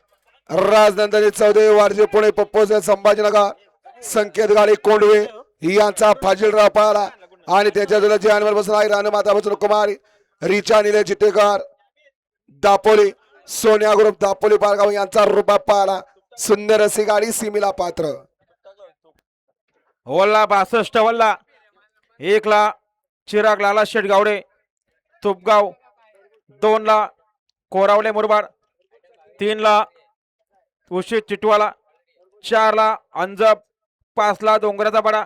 राजनंदनी चौधरी वारजे पुणे पप्पोज संभाजीनगर. संकेत गाडी कोंडवे यांचा फाजीलराव पाहिला. आणि त्याच्या जोडीला जे अनवर बसला आहे रानमाता बसून कुमारी रिचा निले चितेकर दापोली. सोन्या ग्रुप दापोली पारगाव यांचा रुबाब पाहिला. सुंदर अशी गाडी सीमीला पात्र. वल्ला 62 वल्ला. 1 ला चिराग लाला शेठ गावडे तुपगाव. 2 ला कोरावले मुरबाड. 3 ला उशी टिटवाला, 4ला अंजप, 5ला डोंगराचा पाडा,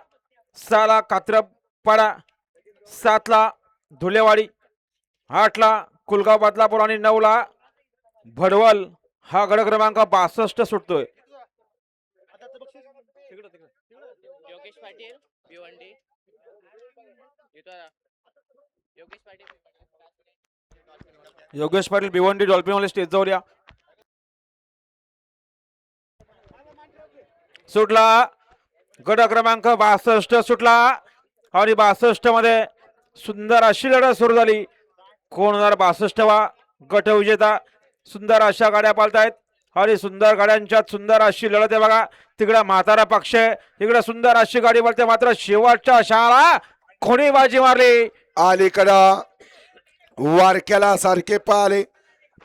6ला कात्रप पाडा, 7ला धुलेवाडी, 8ला कुलगाव बदलापूर आणि 9ला भडवल. हा गड क्रमांक 62 सुटतोय. योगेश पाटील भिवंडी योगेश पाटील योगेश पाटील भिवंडी डॉल्फिनवाले स्टेज जवळ या. सुटला गड क्रमांक 62 सुटला आणि 62 मध्ये सुंदर अशी लढत सुरू झाली. कोण होणार 62वा गट विजेता. सुंदर अशा गाड्या पालतायत आणि सुंदर गाड्यांच्यात सुंदर अशी लढत आहे बघा. तिकडे म्हातारा पक्ष आहे, इकडे सुंदर अशी गाडी पळते. मात्र शेवटच्या शाळा कोणी बाजी मारली. अलीकडं वारक्याला सारखे पळाले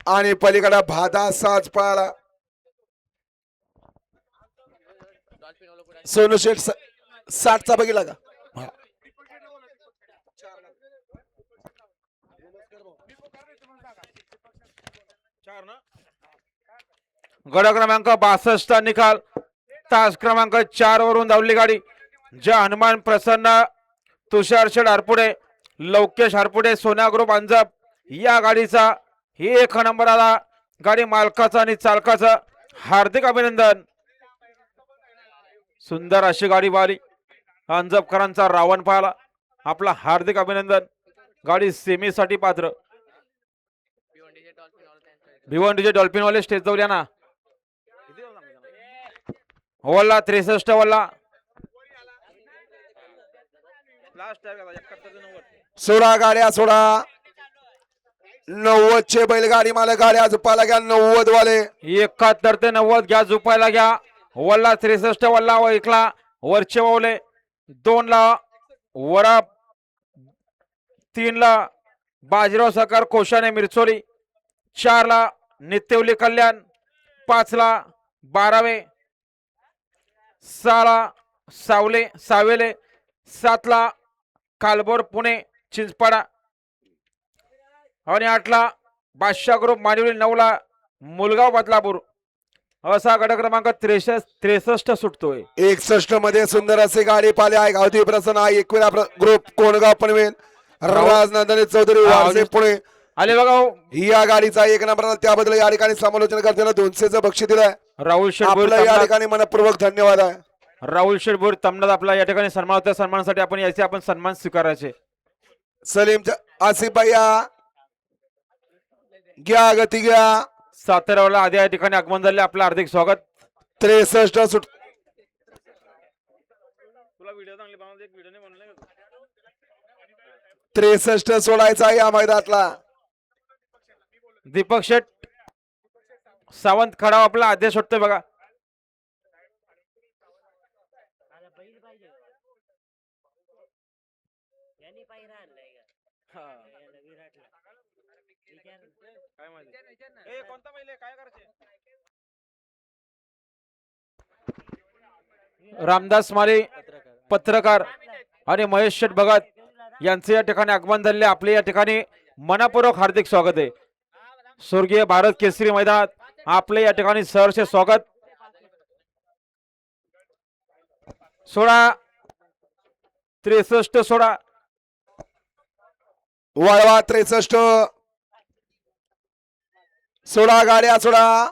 आणि पलीकडं भादा साज पळाला. सोनू शेठ 60चा बघितला का? हा. गड क्रमांक 62 निकाल. तास क्रमांक 4 वरून धावली गाडी. ज्या हनुमान प्रसन्न, तुषार शेठ हरपुडे, लवकेश हरपुडे, सोन्या ग्रुप अंजप या गाडीचा 1 नंबर आला. गाडी मालकाचा आणि चालकाचं हार्दिक अभिनंदन. सुंदर अशी गाडी वारी. अंजपकरांचा रावण पाहिला. आपला हार्दिक अभिनंदन. गाडी सेमीसाठी पात्र. भिवंडीचे डॉल्फिनवाले स्टेज जाऊ द्या ना. वल्ला 63 वल्ला. 16 गाड्या सोडा. 90चे बैलगाडी मला गाड्या झुपायला घ्या. 90 वाले 71 ते 90 घ्या, झुपायला घ्या. वल्ला 63 वल्ला व 1ला वरचे वावले, 2ला वरा, 3ला बाजीराव सरकार कोशाने मिरचोली, 4ला नित्यवली कल्याण, 5ला 12वे, 6ला सावेले, 7ला कालबोर पुणे चिंचपाडा आणि 8ला बादशाह ग्रुप मानिवली, 9ला मुलगाव बदलापूर. असा गट क्रमांक 63 सुटतोय. 61 मध्ये सुंदर असे गाडी पाले आहे. गावठी प्रसन्न आहे. 21 ग्रुप कोणगाव पनवेल, राजनंदनी चौधरी वारसे पुणे आले बघा हो. या गाडीचा 1 नंबर. त्याबद्दल या ठिकाणी समालोचन करताना 200चं बक्षीस दिलंय. राहुल शेठभोर आपलं या ठिकाणी मनपूर्वक धन्यवाद आहे. राहुल शेठभोर तमनाथ आपला या ठिकाणी सन्मान होता. सन्मानासाठी आपण याचे आपण सन्मान स्वीकारायचे. सलीम आसिफ भैया घ्या गती घ्या. साताराला आधी या ठिकाणी आगमन झाले. आपलं हार्दिक स्वागत. 63 सुट. तुला व्हिडिओ चांगली बनवले, एक व्हिडिओ नाही बनवले का तू? 63 सोडायचा या मैदानातला. दीपक शेठ सावंत खडाव आपला आदेश होतोय बघा. काय माहिती? ए, कोणता बैल आहे? काय करायचे? रामदास माले पत्रकार आणि महेश शेठ भगत यांचे या ठिकाणी आगमन झाले. आपले या ठिकाणी मनापूर्वक हार्दिक स्वागत आहे. स्वर्गीय भारत केसरी मैदानात आपले या ठिकाणी सहर्ष स्वागत. 16 63 16 वळवा 63. 16 गाड्या सोडा.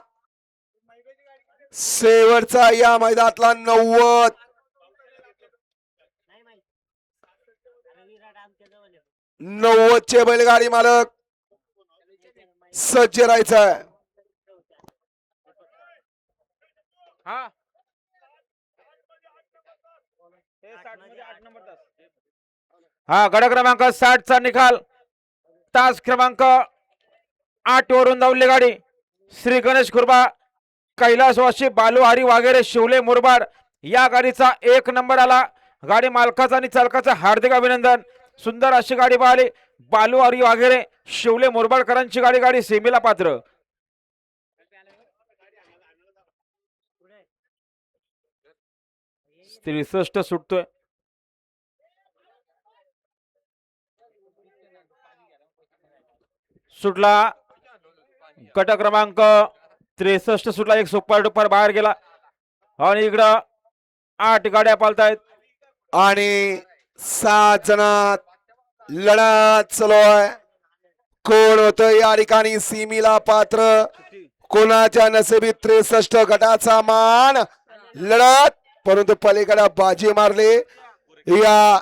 शेवटचा या मैदानातला 90. 90चे बैलगाडी मालक सज्ज राहायचं. हा हा गड क्रमांक 60 चा निकाल. तास क्रमांक 8 वरून धावली गाडी. श्री गणेश खुर्बा, कैलासवासी बालू हरी वगैरे शिवले मुरबाड या गाडीचा 1 नंबर आला. गाडी मालकाचा आणि चालकाचं हार्दिक अभिनंदन. सुंदर अशी गाडी पाहिली. बालू हरी वगैरे शिवले मुरबाडकरांची गाडी सेमीला पात्र. त्रेसष्ट सुटतोय. सुटला गट क्रमांक 63 सुटला, एक सुपर डुपर बाहेर गेला आणि इकडं 8 गाड्या पालतायत. आणि 7 जणात लढत चालू आहे. कोण होतं या ठिकाणी सीमीला पात्र, कोणाच्या नशिबी 63 गटाचा मान. लढत, परंतु पलीकडे बाजी मारली या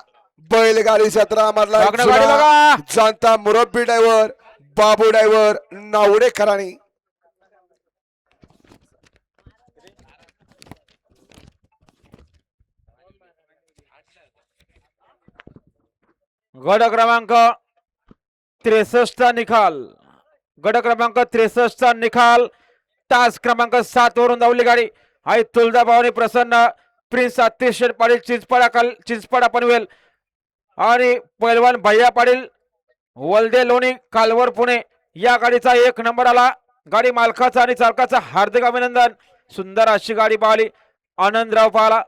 बैलगाडी क्षेत्रामधला एक मागणं गाडी जुना बघा. जाणता मुरब्बी ड्रायव्हर बाबू ड्रायव्हर नावडेकरांनी. गड क्रमांक 63 चा निकाल. गड क्रमांक 63 चा निकाल. तास क्रमांक 7 वरून धावली गाडी आई तुळजाभवानी प्रसन्न प्रिन्स अतिशय पाटील चिंचपाडा पनवेल आणि पैलवान भैया पाटील वलदे लोणी कालवर पुणे या गाडीचा 1 नंबर आला. गाडी मालकाचा आणि चालकाचा हार्दिक अभिनंदन. सुंदर अशी गाडी पाहिली. आनंदराव पाहला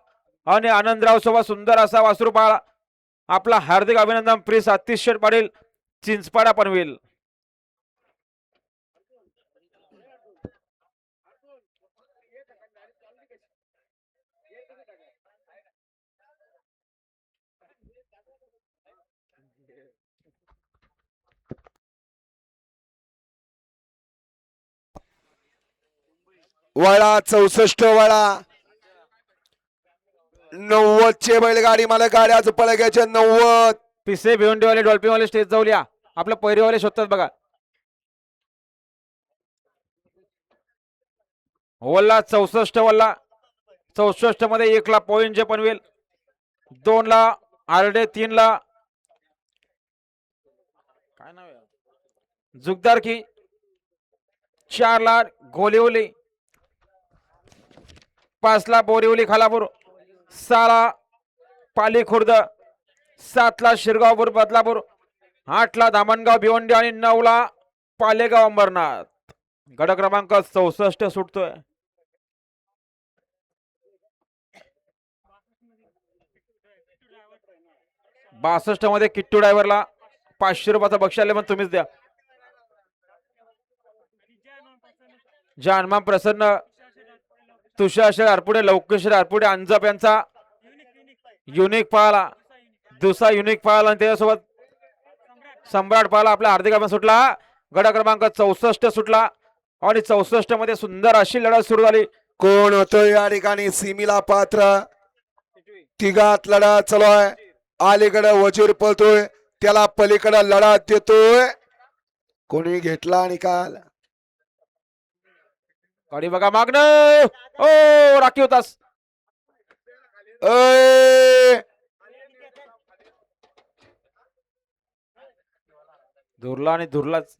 आणि आनंदराव सोबत सुंदर असा वासरू पाहला. आपला हार्दिक अभिनंदन प्रिन्स अतिशय पाटील चिंचपाडा पनवेल. वळा 64 वळा 90 चे बैलगाडी मला गाड्या पळग्याचे 90. पिसे भिवंडीवाले डॉल्फिनवाले स्टेज जाऊया. आपलं पैरीवाले शोधतात बघा. वल्ला 64 वल्ला 64 मध्ये 1 ला पॉइंट जे पनवेल, 2 ला आरडे, 3 ला काय नाव आहे जुगदार की, 4 ला गोलिवली, 5 ला बोरिवली खालापूर, 6 ला पाली खुर्द, 7 ला शिरगाव बदलापूर, 8 ला धामणगाव भिवंडी आणि 9 ला पालेगाव अंबरनाथ. गड क्रमांक 64 सुटतोय. बासष्ट मध्ये किट्टू ड्रायव्हरला 500 रुपयाचा बक्षीस आले, पण तुम्हीच द्या. जानमान प्रसन्न, तुषार शेठ आरपुडे, लवकेश आरपुडे, अंजप यांचा युनिक पाहाला, दुसरा युनिक पाहाला आणि त्याच्यासोबत सम्राट पाहाला. आपला हार्दिक अभिनंदन सुटला. गड क्रमांक 64 सुटला आणि 64 मध्ये सुंदर अशी लढत सुरू झाली. कोण होतो या ठिकाणी सीमीला पात्र. तिघात लढत चालू आहे. अलीकडे वजीर पळतोय, त्याला पलीकडे लढत देतोय. कोणी घेतला निकाल. गाडी बघा मागणं. ओ राखी होतास. अय, धुरला आणि धुरलाच.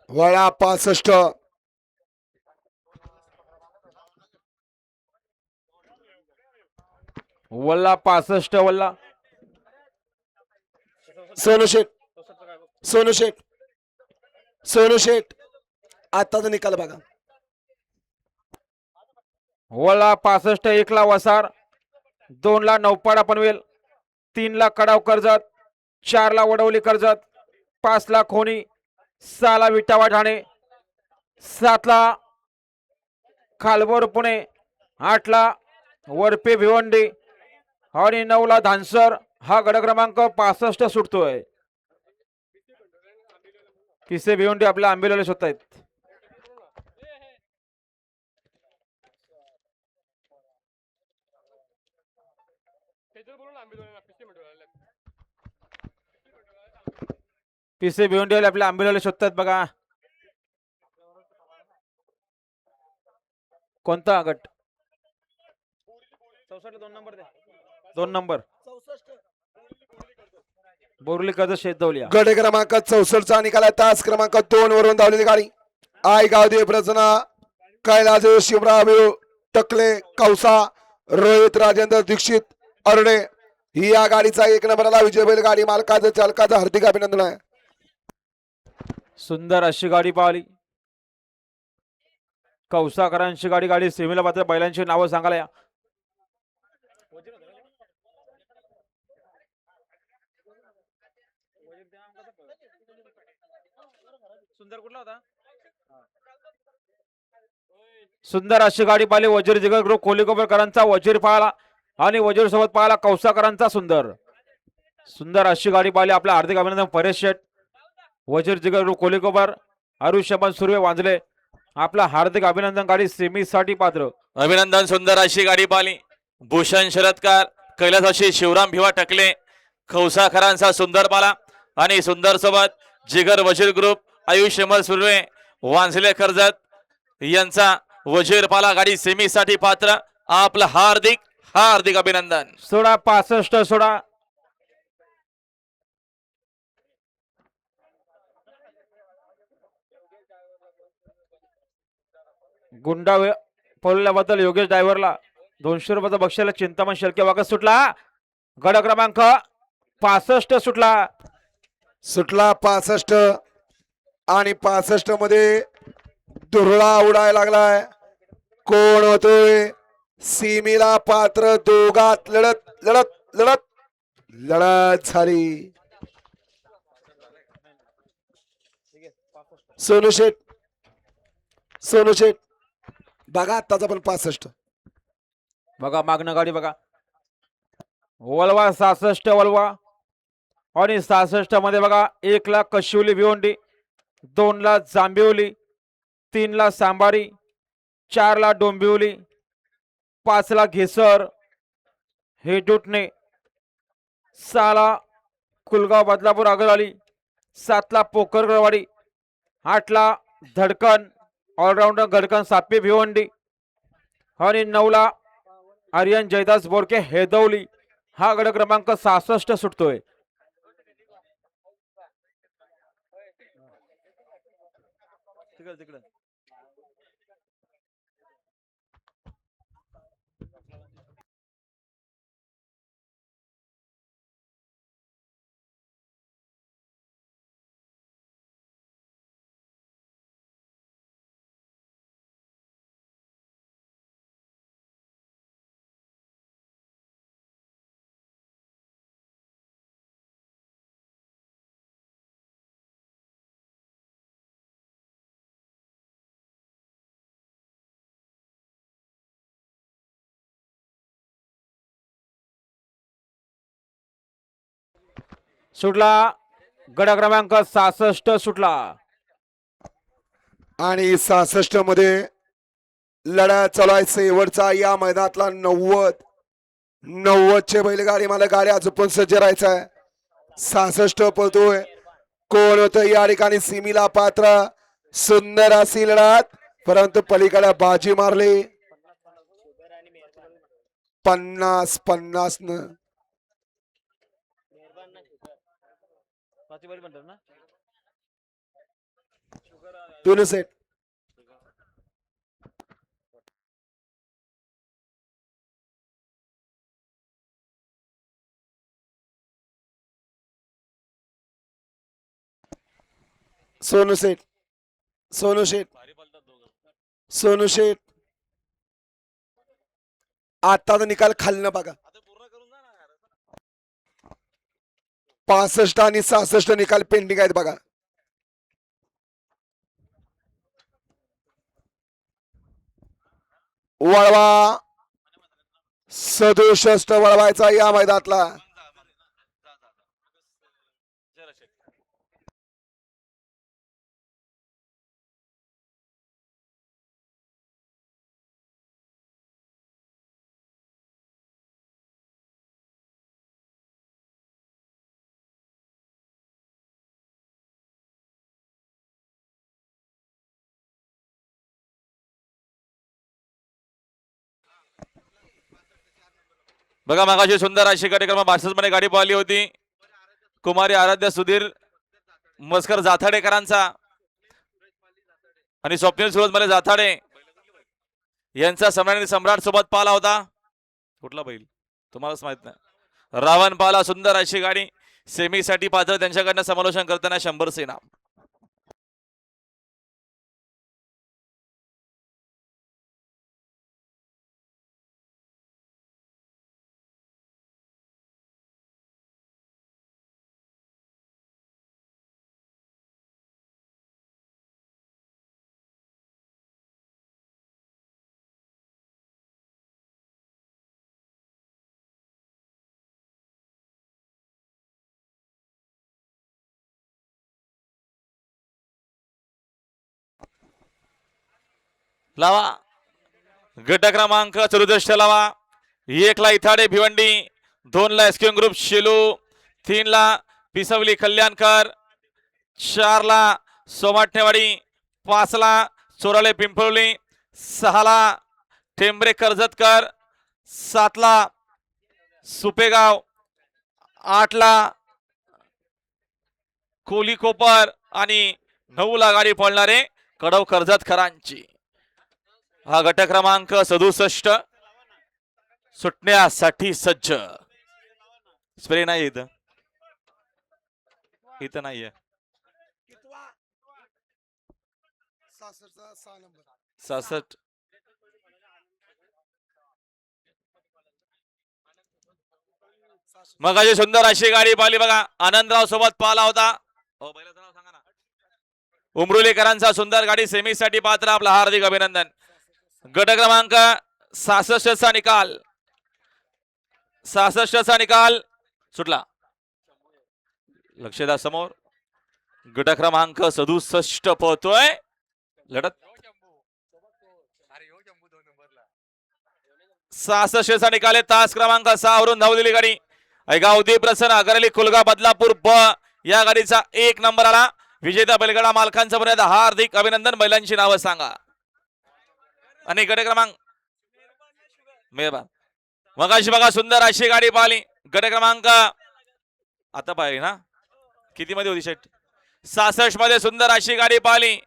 वळा 65 वल्ला 65 वल्ला सोनू शेठ, सोनू शेठ, सोनू शेठ, आताचा निकाल बघा. वल्ला 65, 1 ला वसार, 2 ला नौपाडा पनवेल, 3 ला कडाव कर्जत, 4 ला वडवली कर्जत, 5 ला खोनी, 6 ला विटावा ठाणे, 7 ला खालवर पुणे, 8 ला वरपे भिवंडी आणि 9 ला धानसर. हा गड क्रमांक 65 सुटतोय. पिसे भिवंडी आपल्या आंबेला शोधतायत. पिसे भिवंडीवाले आपल्या आंबेला शोधतात बघा. कोणता गट? 64 2 नंबर द्या. 2 नंबर बोरली कर्ज शेतदौलिया. गड क्रमांक 64 चा निकाल आहे. तास क्रमांक 2 वरून धावलेली गाडी आय गावदेव प्रसन्न, कैलास शिवराव टकले, कौसा, रोहित राजेंद्र दीक्षित अरणे या गाडीचा 1 नंबरला विजय बैल गाडी मालकाचं चालकाचं हार्दिक अभिनंदन आहे. सुंदर अशी गाडी पाहिली. कौसाकरांची गाडी, गाडी सेमीला पात्र. बैलांची नावं सांगायला या. सुंदर कुठला होता? सुंदर अशी गाडी पाहिली वजीर जिगर ग्रुप कोलिकोबरकरांचा वजीर पाहिला आणि वजीर सोबत पाहिला कौसाकरांचा सुंदर. सुंदर अशी गाडी पाहिली. आपल्या हार्दिक अभिनंदन परेश शेठ, वजीर जिगर ग्रुप कोलिकोबर, आरुष्यमान सुर्वे वांजले. आपला हार्दिक अभिनंदन. गाडी सेमीसाठी पात्र. अभिनंदन. सुंदर अशी गाडी पाहिली. भूषण शरदकार, कैलासवासी शिवराम भिवा टकले, खौसाखरांचा सुंदर पाला आणि सुंदर सोबत जिगर वजीर ग्रुप आयुष्यमल सुर्वे वांझले कर्जत यांचा वजीर पाला. गाडी सेमीसाठी पात्र. आपलं हार्दिक हार्दिक अभिनंदन. 16-65 सोडा. गुंडा पळल्याबद्दल योगेश ड्रायव्हरला 200 रुपयाचा बक्षीला चिंतामण शेळके वागत सुटला. गड क्रमांक 65 सुटला. सुटला 65 आणि 65 मध्ये दुरळा उडायला लागलाय. कोण होतोय सीमेला पात्र? दोघात लढत लढत लढत लढत झाली. सोनू शेठ, सोनू शेठ बघा आत्ताचा पण 65. बघा मागणं गाडी बघा. वलवा 66 वलवा आणि 66 मध्ये बघा 1 ला कशिवली भिवंडी, 2 ला जांभिवली, 3 ला सांबारी, 4 ला डोंबिवली, 5 ला घेसर हे डुटणे, 6 ला कुलगाव बदलापूर आगरवाडी, 7 ला पोकरगडवाडी, 8 ला धडकन ऑलराऊंडर गडकन सापी भिवंडी आणि 9 ला आर्यन जयदास बोरके हेदवली. हा गड क्रमांक 66 सुटतोय. सुटला गड क्रमांक 66 सुटला. आणि 66 मध्ये लढा चालू आहे शेवटचा या मैदानातला 90 चे बैलगाडी मला गाड्या झोपून सज्ज राहायचा. 66 पळतोय. कोण होतं या ठिकाणी सीमेला पात्र? सुंदर अशी लढत, परंतु पलीकडे बाजी मारली 50-50 न. दोन सेट. सोनू शेठ, सोनू शेठ, सोनू शेठ आताचा निकाल खालनं बघा. 65 आणि 66 निकाल पेंडिंग आहेत बघा. वळवा 67 वळवायचा या मैदानातला. बघा मागाशी सुंदर अशी कार्यक्रम 62 मध्ये गाडी पाहिली होती. कुमारी आराध्य सुधीर मस्कर जाथाडेकरांचा आणि स्वप्नील सुरज मध्ये जाथाडे यांचा सम्राट सोबत पाला होता. कुठला बैल तुम्हालाच माहित नाही. रावण पाला सुंदर अशी गाडी सेमीसाठी पात्र. त्यांच्याकडनं समालोचन करताना 100 सेना. लावा. गट क्रमांक 64 लावा. 1 ला इथाडे भिवंडी, 2 ला एसक्यू ग्रुप शेलू, 3 ला पिसवली कल्याणकर, 4 ला सोमाटणेवाडी, 5 ला चोराळे पिंपळवली, 6 ला टेंबरे कर्जतकर, 7 ला सुपेगाव, 8 ला कोली कोपर आणि 9 ला गाडी पळणारे कडव कर्जतकरांची. हा गट क्रमांक 67 सुटण्यासाठी सज्ज. स्प्रे नाही इथं, इथं नाहीये. 66 मग अशी सुंदर अशी गाडी पाहिली बघा. आनंदराव सोबत पाहिला होता. हो, बैलाचं नाव सांगा ना. उमरुलीकरांचा सुंदर गाडी सेमीसाठी पात्र. आपला हार्दिक अभिनंदन. गट क्रमांक 66 चा निकाल, 66 चा निकाल सुटला. लक्ष द्या समोर. गट क्रमांक 67 पोहतोय लढत. 66 चा निकाल आहे. तास क्रमांक 6 वरून धावलेली गाडी गावदी प्रसन्न अगरली कुलगा बदलापूर ब या गाडीचा 1 नंबर आला. विजेता बैलगाडा मालकांचं पुण्यात हार्दिक अभिनंदन. बैलांची नावं सांगा आणि गट क्रमांक मेहरबान. मग अशी बघा सुंदर अशी गाडी पाहिली. गट क्रमांक आता पाहिली ना, किती मध्ये होती शेट? 66 मध्ये सुंदर अशी गाडी पाहिली.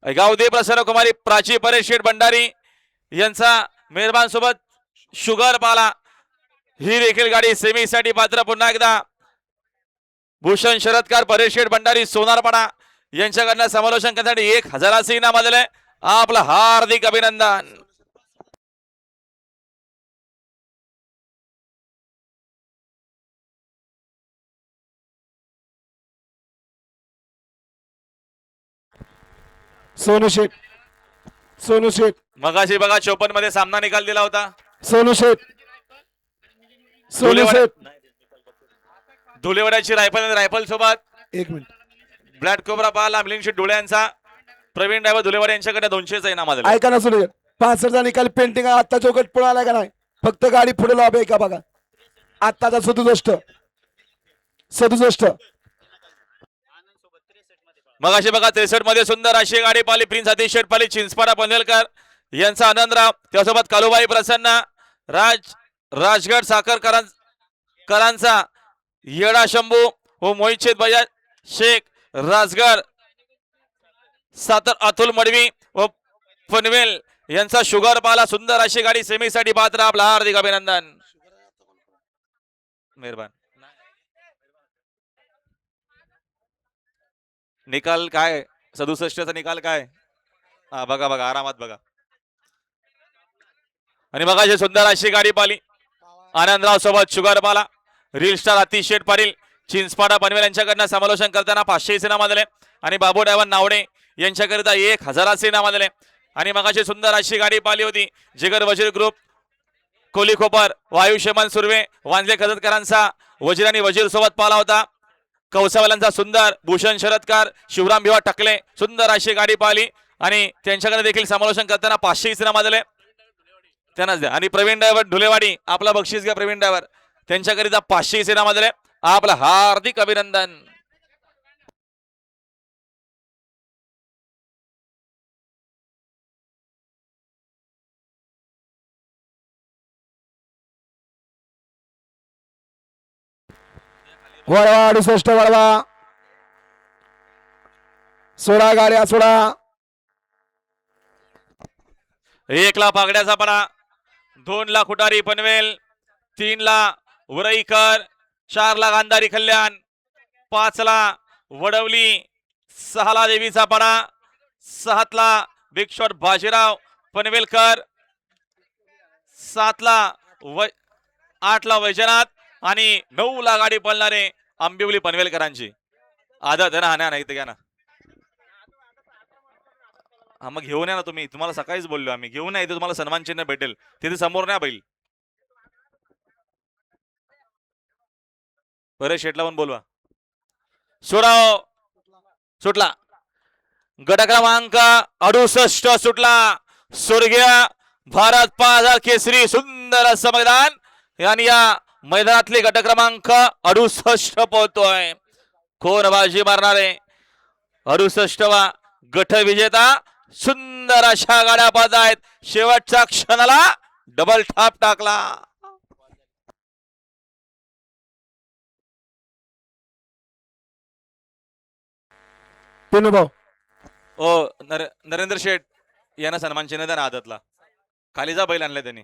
गावदी प्रसन्न कुमारी प्राची परेश शेठ भंडारी यांचा मेहरबान सोबत शुगर पाला. ही देखील गाडी सेमीसाठी पात्र. पुन्हा एकदा भूषण शरदकार परेश शेठ भंडारी सोनारपाडा यांच्याकडनं समालोचन करण्यासाठी 1000 इनाम आलेलं आहे. आपलं हार्दिक अभिनंदन. सोनू शेठ, सोनू शेठ, मगाशी बघा 54 मध्ये सामना निकाल दिला होता. सोनू शेठ, सोनू शेठ. धुलेवाड्याची रायफल सोबत 1 मिनिट. ब्लॅक कोबरा पाहिला मिलिंद शेठ डोळ्यांचा. प्रवीण ड्रायव्हर धुलेवाडे यांच्याकडे 200चा इनाम आलेला. ऐका ना सोनू शेठ, 65 चा निकाल पेंटिंग आहे. आता चौकट पुढे आला का नाही? फक्त गाडी पुढे लावा का बघा. आत्ताचा 67. मग अशी बघा 63 मध्ये सुंदर अशी गाडी पाहिली. प्रिन्स अतिश शेठ पाली चिंचपाडा पनवेलकर यांचा आनंदराव, त्यासोबत कालुबाई प्रसन्न राजगड साखरकरांचा येडा शंभू व मोहित बजाज शेख राजगड सातर अतुल मडवी व पनवेल यांचा शुगर पाला. सुंदर अशी गाडी सेमीसाठी पात्र. आपला हार्दिक अभिनंदन. मेहरबान. निकाल काय? 67 चा निकाल काय? हा बघा बघा आरामात बघा. आणि बघा जे सुंदर अशी गाडी पाली. आनंदराव सोबत शुगर पाला. रील स्टार अतिश शेठ पाटील चिंचपाडा पनवेल यांच्याकडनं समालोचन करताना 500 इनाम आलेले आणि बाबू डायव्हर नावडे यांच्याकरिता 1000 इनाम आलेले. आणि मगाशी सुंदर अशी गाडी पाली होती. जिगर वजीर ग्रुप कोली खोपर वायुष्यमान सुर्वे वांजले खजतकरांचा वजीर आणि वजीर सोबत पाला होता. कौसावाल्यांचा सुंदर भूषण शरदकार शिवराम भिवा टकले सुंदर अशी गाडी पाहिली आणि त्यांच्याकडे देखील समालोचन करताना 500 इनाम आलेले त्यांनाच द्या. आणि प्रवीण ड्रायव्हर ढुलेवाडी आपला बक्षीस घ्या. प्रवीण ड्रायव्हर त्यांच्याकरिता 500 इनाम आलेले. आपलं हार्दिक अभिनंदन. वळवा 68 वळवा. 16 गाड्या 16. 1 ला पागड्याचा पडा, 2 ला खुटारी पनवेल, 3 ला वरईकर, 4 ला गांधारी कल्याण, 5 ला वडवली, 6 ला देवीचा पडा, 7 ला बिग शॉट बाजीराव पनवेलकर, 7 ला 8 ला वैजनाथ आणि 9 ला गाडी पळणारे आंबिवली पनवेलकरांची आदत आहे ना. हा नाही घ्या ना. हा मग घेऊन या ना तुम्ही. तुम्हाला सकाळीच बोललो आम्ही घेऊन या. इथे तुम्हाला सन्मान चिन्ह भेटेल. तिथे समोर नाही बैल. बरे शेटला पण बोलवा. सुटला. गट क्रमांक 68 सुटला. स्वर्गीय भारत 5000 केसरी सुंदर असं मैदान आणि या मैदानातले गट क्रमांक 68 पोहतोय. कोण बाजी मारणार आहे? 68वा गट विजेता. सुंदर अशा गाड्या पाहत आहेत. शेवटच्या क्षणाला डबल ठाप टाकला. भाऊ ओ नरेंद्र शेठ यांना सन्मान चिन्ह द्या ना आदतला. खालीचा बैल आणलाय त्यांनी.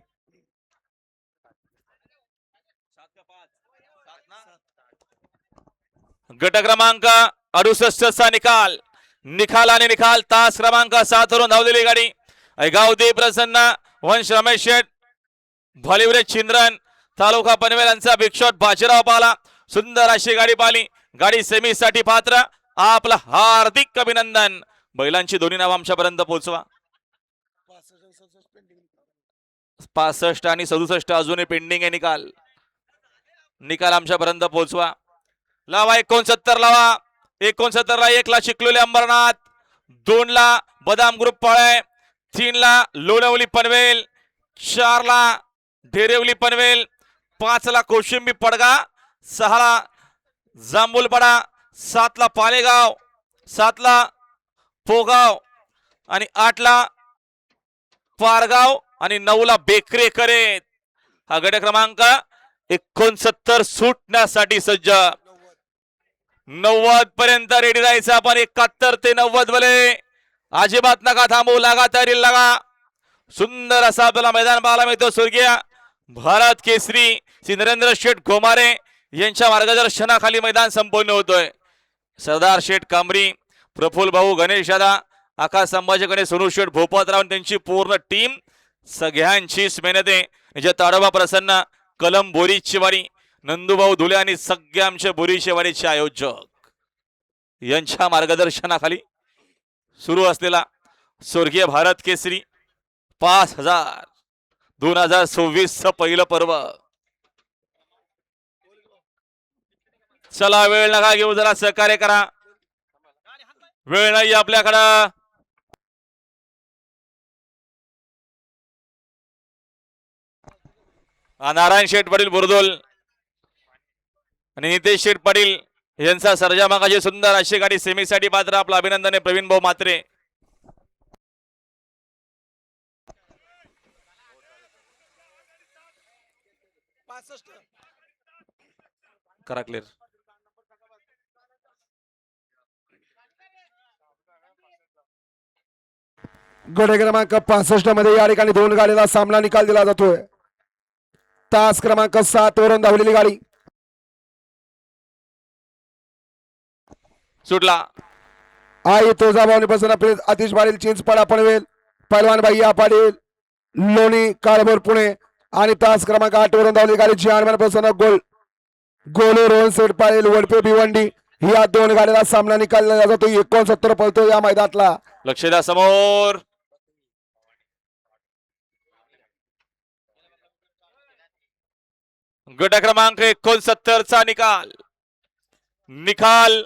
गट क्रमांक 68 चा निकाल. निकाल आणि निकाल. तास क्रमांक 7 वरून धावलेली गाडी गावदी प्रसन्न वंश रमेश शेठ भॉलिवरे चिंद्रन तालुका पनवेल यांचा बिग शॉट बाजीराव पाला. सुंदर अशी गाडी पाहिली. गाडी सेमी साठी पात्र. आपलं हार्दिक अभिनंदन. बैलांची दोन्ही नाव आमच्यापर्यंत पोहोचवा. 65 आणि 67 अजूनही पेंडिंग आहे निकाल. निकाल आमच्यापर्यंत पोहोचवा. लावा 69 लावा. 69 ला 1 ला चिखलोली अंबरनाथ, 2 ला बदाम ग्रुप पळे, 3 ला लोणवली पनवेल, 4 ला ढेरेवली पनवेल, 5 ला कोशिंबी पडगा, 6 ला जांभूलपडा, 7 ला पालेगाव, 7 ला पोगाव आणि 8 ला पारगाव आणि 9 ला बेकरे करेत. हा गट क्रमांक 69 सुटण्यासाठी सज्ज. 90 पर्यंत रेडी राहायचं आपण. 71 ते 90 भले अजिबात नका थांबू. लागा तयारी लागा. सुंदर असा आपल्याला मैदान पाहायला मिळतो. स्वर्गीय भारत केसरी श्री नरेंद्र शेठ घोमारे यांच्या मार्गदर्शनाखाली मैदान संपन्न होतोय. सरदार शेठ कांबरी, प्रफुल्ल भाऊ गणेश दादा, आकाश संभाजी गणेश, सोनू शेठ भोपतराव त्यांची पूर्ण टीम सगळ्यांचीच मेहनत आहे. जे ताडोबा प्रसन्न, कलम बोरीची वाडी, नंदूभाऊ धुले आणि सगळे आमचे बोरीची वाडीचे आयोजक यांच्या मार्गदर्शनाखाली सुरू असलेला स्वर्गीय भारत केसरी 5000 2026 पहिलं पर्व. चला वेळ नका घेऊ, जरा सहकार्य करा. वेळ नाही आपल्याकडं. नारायण शेठ पाटील बुरदोल आणि नितेश शेठ पाटील यांचा सर्जा मागाची सुंदर अशी गाडी सेमीसाठी पात्र. आपलं अभिनंदन आहे प्रवीण भाऊ मात्रे. करा क्लिअर. गट क्रमांक 65 मध्ये या ठिकाणी 2 गाडीला सामना निकाल दिला जातोय. तास क्रमांक 7 वरून धावलेली गाडी सुटला. आई तुळजाभवानी पासून आपले आतिश पाटील, चिंचपाडा पनवेल, पैलवान भैया पाटील, लोणी काळभोर पुणे आणि तास क्रमांक 8 वरून धावलेली गाडी जिहानमान पासून गोलू रोहन सेठ पाटील वडपे भिवंडी या 2 गाडीला सामना निकाल दिला जातो. 69 पळतो या मैदानातला. लक्ष द्या समोर. गट क्रमांक 69 चा निकाल. निकाल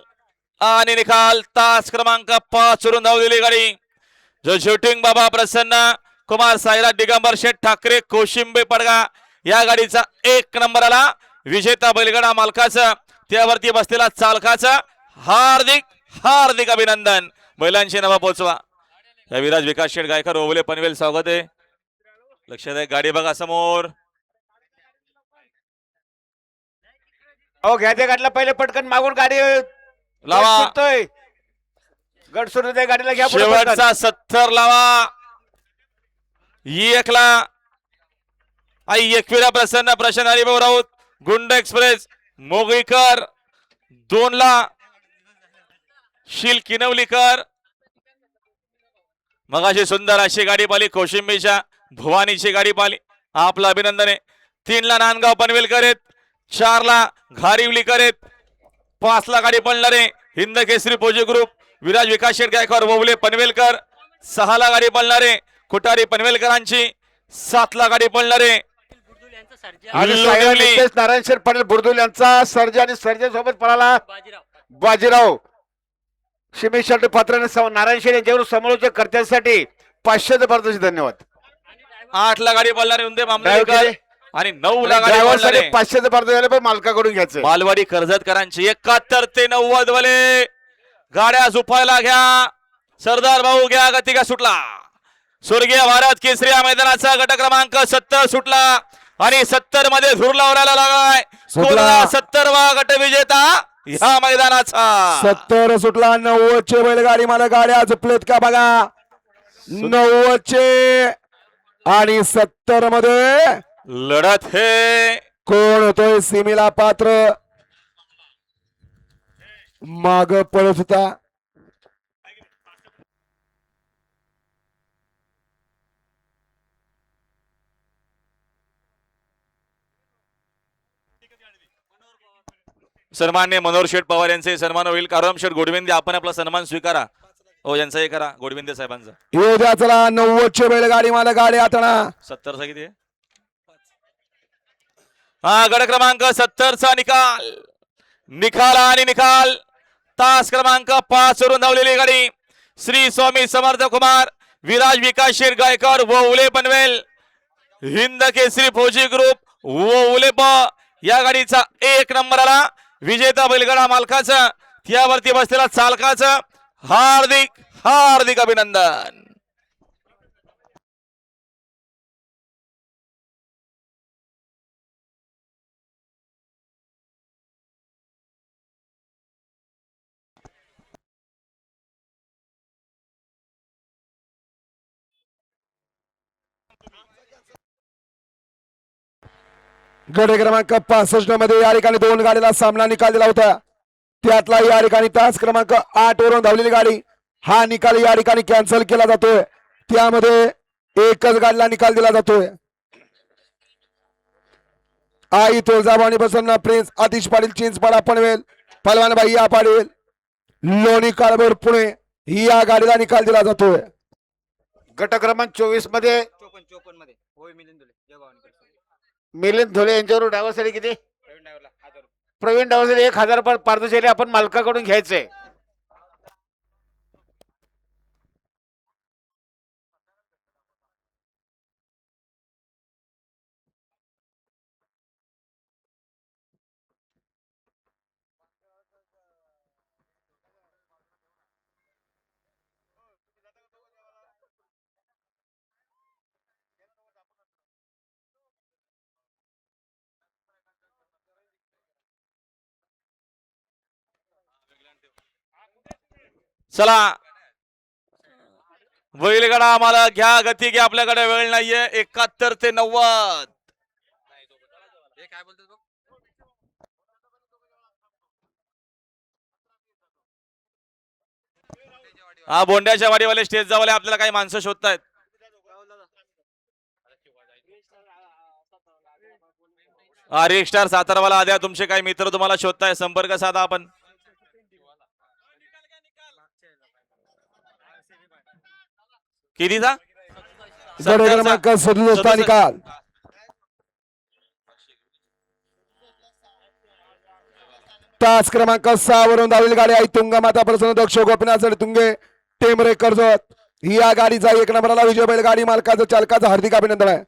आणि निकाल. तास क्रमांक 5 वरून धावलेली गाडी जो शूटिंग बाबा प्रसन्न कुमार साईराज दिगंबर शेठ ठाकरे कोशिंबे पडगा या गाडीचा 1 नंबर आला. विजेता बैलगाडा मालकाचं, त्यावरती बसलेला चालकाचं हार्दिक हार्दिक अभिनंदन. बैलांची नावं पोचवा. या विराज विकास शेठ गायकर ओवले पनवेल स्वागत आहे. लक्षात आहे. गाडी बघा समोर. अहो घ्या त्या गाडीला पहिले पटकन मागून गाडी लावा. सुटतोय. गट सुरू त्या गाडीला घ्या पुढे पटकन. शेवटचा 70 लावा. 1 ला आई एकविरा प्रसन्न प्रशांत हरिभाऊ राऊत गुंड एक्सप्रेस मोगळीकर, 2 ला शील किनवलीकर. मगाशी सुंदर अशी गाडी पाहिली कोशिंबीच्या भवानीची गाडी पाहिली. आपलं अभिनंदन आहे. 3 ला नांदगाव पनवेलकर आहेत, 4 ला घारिवलीकर आहेत, 5 ला गाडी पळणार आहे हिंद केसरी पोजे ग्रुप विराज विकास शेठ गायकवाड ववले पनवेलकर, 6 ला गाडी पळणार आहे खुटारी पनवेलकरांची, 7 ला गाडी पळणार आहे आणि नितेश नारायण शेठ पाटील बुरदुल यांचा सर्जा आणि सर्जा सोबत पळाला बाजीराव. शिमेश पात्राने नारायण शेठ यांच्यावर समालोचक कर्त्यांसाठी 500चं पारितोषिक. धन्यवाद. 8 ला गाडी पळणारे उंदे ड्रायव्हर मामलेकर किती? आणि 9 ला गाडी ड्रायव्हर साठी पळणारे 500चं पारितोषिक झालं, पण मालकाकडून घ्यायचं. मालवाडी कर्जतकरांची 71 ते 90 वाले गाड्या झुपायला घ्या. सरदार भाऊ घ्या, गती का सुटला. स्वर्गीय भारत केसरी या मैदानाचा गट क्रमांक 70 सुटला आणि 70 मध्ये धूर लावण्याला लागलाय. सुटला. 70वा गट विजेता या मैदानाचा. 70 सुटला. 90 चे बैलगाडी मला गाड्या झुपलेत का बघा. 90 चे आणि 70 मध्ये लढत हे कोण होतोय सीमेला पात्र. माग पळत होता. सन्मान्य मनोहर शेठ पवार यांचे सन्मान होईल. कारम शेठ गोडविंदे आपण आपला सन्मान स्वीकारा. हो यांचा हे करा गोडविंदे साहेबांचा. येऊ द्या चला. 90 चे बैलगाडी मला गाडी आतणा. 70 चा किती आहे? हा गड क्रमांक 70 चा निकाल. निकाल आणि निकाल. तास क्रमांक 5 वरून धावलेली गाडी श्री स्वामी समर्थ कुमार विराज विकास शेठ गायकर व उले पनवेल हिंद केसरी फौजी ग्रुप व उलेप या गाडीचा 1 नंबर आला. विजेता बैलगाडा मालकाचं त्यावरती बसलेला चालकाचं हार्दिक हार्दिक अभिनंदन. गड क्रमांक 65 मध्ये या ठिकाणी 2 गाडीला सामना निकाल दिला होता. त्यातला या ठिकाणी तास क्रमांक 8 वरून धावलेली गाडी हा निकाल या ठिकाणी कॅन्सल केला जातोय. त्यामध्ये एकच गाडीला निकाल दिला जातोय. आई तुळजाभवानी प्रसन्न प्रिन्स आतिश पाटील चिंचपाडा पनवेल पलवान भाईया पाटील लोणी काळभोर पुणे या गाडीला निकाल दिला जातोय. गट क्रमांक 24 मध्ये मिलिंद धोले यांच्यावर ड्रायव्हर साठी किती? प्रवीण ड्रायव्हर 1000 पारितोषिक आपण मालकाकडून घ्यायचंय. चला बैलगाडा आम्हाला घ्या, गती घ्या, आपल्याकडे वेळ नाहीये. 71 ते 90. हा बोंड्याच्या वाडीवाले स्टेज जावाले आपल्याला काही माणसं शोधतायत. हा रिक स्टार सातारवाला आद्या तुमचे काही मित्र तुम्हाला शोधताय, संपर्क साधा आपण. कितीचा? गड क्रमांक 67 निकाल. तास क्रमांक 6 वरून धावलेली गाडी आई तुंगमाता प्रसन्न दक्ष गोपीनाथ तुंगे टेमरे कर्जत या गाडीचा 1 नंबरला विजय बैल गाडी मालकाचं चालकाचं हार्दिक अभिनंदन आहे.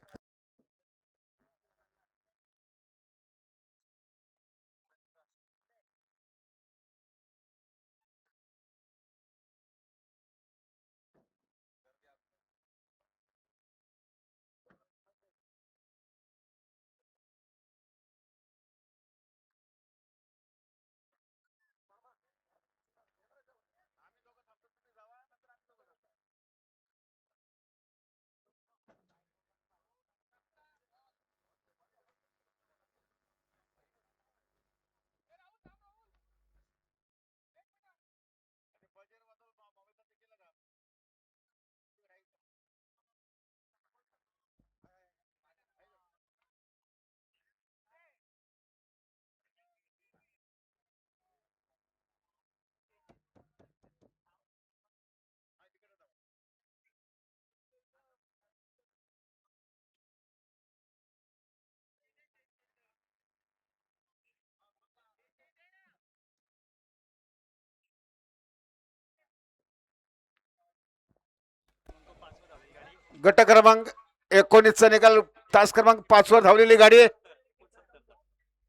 गट क्रमांक 19चा निकाल तास क्रमांक 5 वर धावलेली गाडी आहे.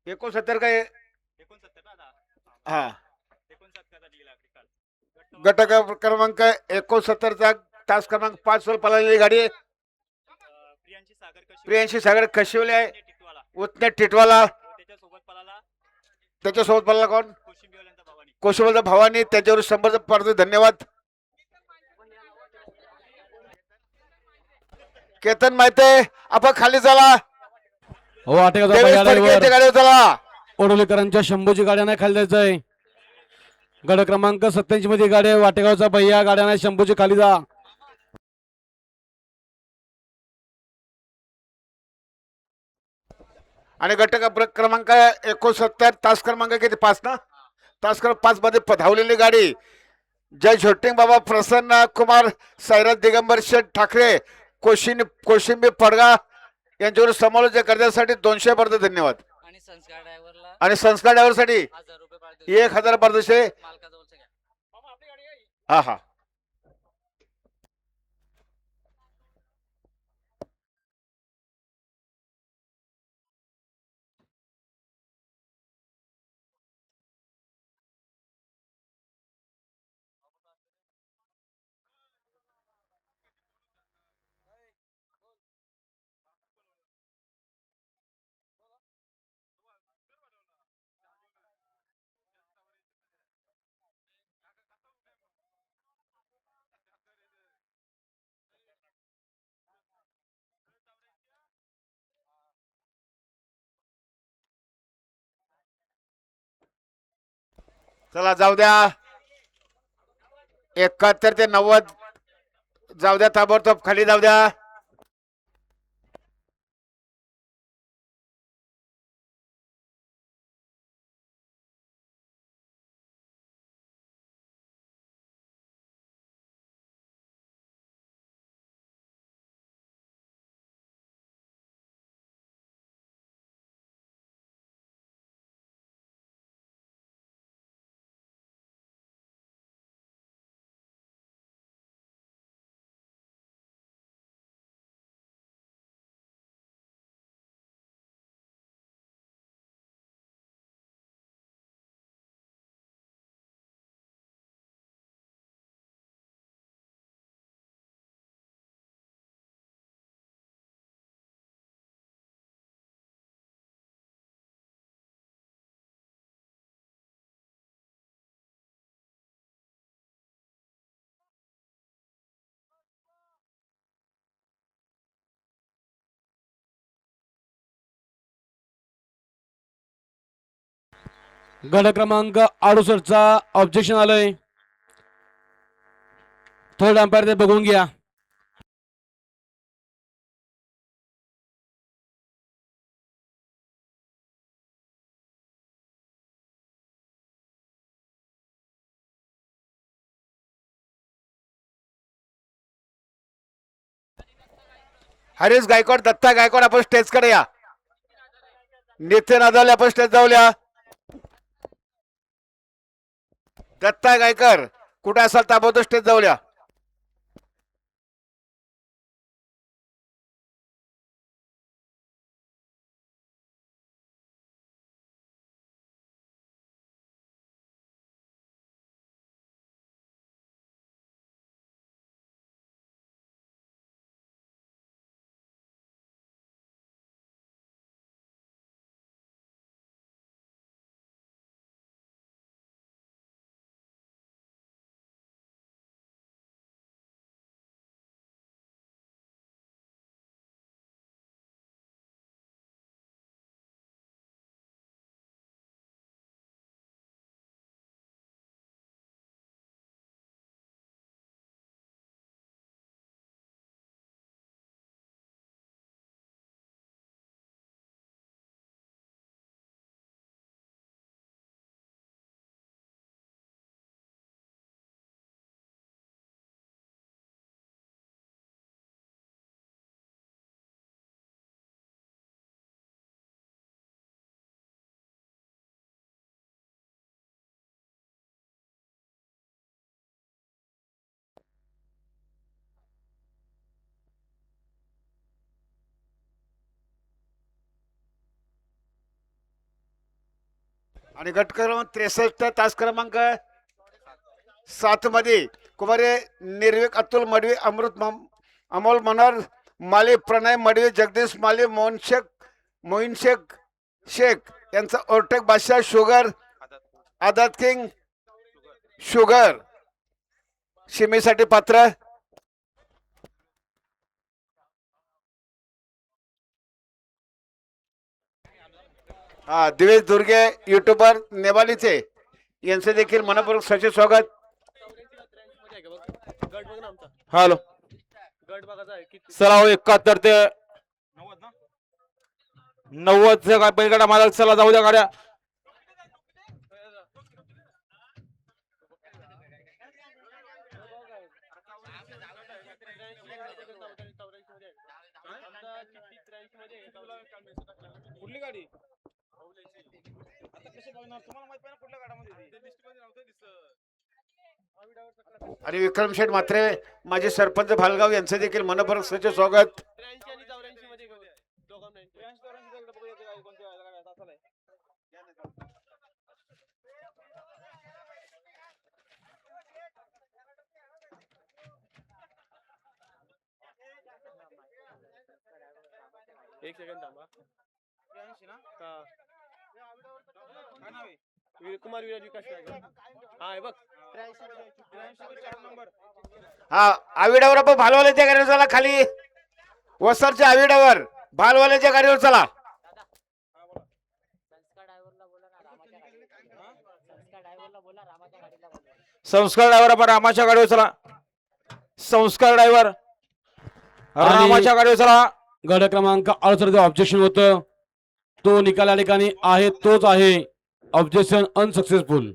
69 काय हा गट क्रमांक 69चा तास क्रमांक 5 वर पळालेली गाडी आहे. प्रियांशी सागर कशिवले आहे. उतने टिटवाला त्याच्यासोबत पळाला कोण कोशिमलचा भावानी त्याच्यावर 100 पडतो. धन्यवाद. केतन माहिती आपण खाली चला. हो वाटेगावचा देवेश पहिला फडके यांच्या ड्रायव्हर गाडीवर चला. ओढोलीकरांच्या शंभूची गाड्या नाही खाली जायचंय. गड क्रमांक 87 मध्ये गाडी आहे. वाटेगावचा भैया गाड्या नाही शंभूची खाली जा. आणि गट क्रमांक 69 तास क्रमांक किती 5 ना तास क्रमांक 5 मध्ये धावलेली गाडी जय झोटिंग बाबा प्रसन्न कुमार सायराज दिगंबर शेठ ठाकरे कोशिंबी पडगा यांच्यावर समालोचन करण्यासाठी 200 पर्यंत धन्यवाद. आणि संस्कार ड्रायव्हरला आणि संस्कार ड्रायव्हर साठी 1000 रुपये पारितोषिक 1000 पारितोषिक. मालकाजवळचं घ्या. हा हा चला जाऊ द्या. 71 ते 90 जाऊ द्या. ताबडतोब खाली जाऊ द्या. गड क्रमांक 68 चा ऑब्जेक्शन आलंय. थर्ड अंपायर ते बघून घ्या. हरीश गायकवाड दत्ता गायकवाड आपण स्टेज कडे या. नितीन आदाले आपण स्टेज जाऊया. दत्ता गायकर कुठे असाल ताबडतोब स्टेज जाऊया. आणि गट क्रमांक 63 तास क्रमांक 7 मध्ये कुमारे निर्विक अतुल मडवी अमोल मनोहर माले प्रणय मडवी जगदीश माले मोईन शेख यांचा ओव्हरटेक बादशाह शुगर आदात किंग शुगर सीमेसाठी पात्र. दिवेश दुर्गे युट्यूबर नेवालीचे यांचे देखील मनपूर्वक सचिव स्वागत. गट बघ ना आमचा हॅलो गट बघायचा आहे किती चला हो 71 ते 90 बैलगाडा मालक चला जाऊ द्या गाड्या. कुठली गाडी आता कशी बघणार तुम्हाला माहित आहे ना कुठल्या गाड्यामध्ये आणि विक्रम शेठ मात्रे माजी सरपंच भालगाव यांचे देखील मनपूर्वक सचिव स्वागत. 83 आणि 84 मध्ये दोघांना 83 84 कडे बघूया गाडी कोणत्या गाड्या आता आहे. एक सेकंड थांबा. 83 ना हा काय नाव आहे कुमार विराज विकास नायक. हा हे बघ 83 4 नंबर. हा आविडावर भालवाल्याच्या गाडीवर चला खाली वसरच्या आविडावर भालवाल्याच्या गाडीवर चला. संस्कार ड्रायव्हरला बोला रामाच्या गाडीला बोला. संस्कार ड्रायव्हर रामाच्या गाडीवर चला. गट क्रमांक 68 ऑब्जेक्शन होतं तो निकाल या ठिकाणी आहे तोच आहे. Objection unsuccessful.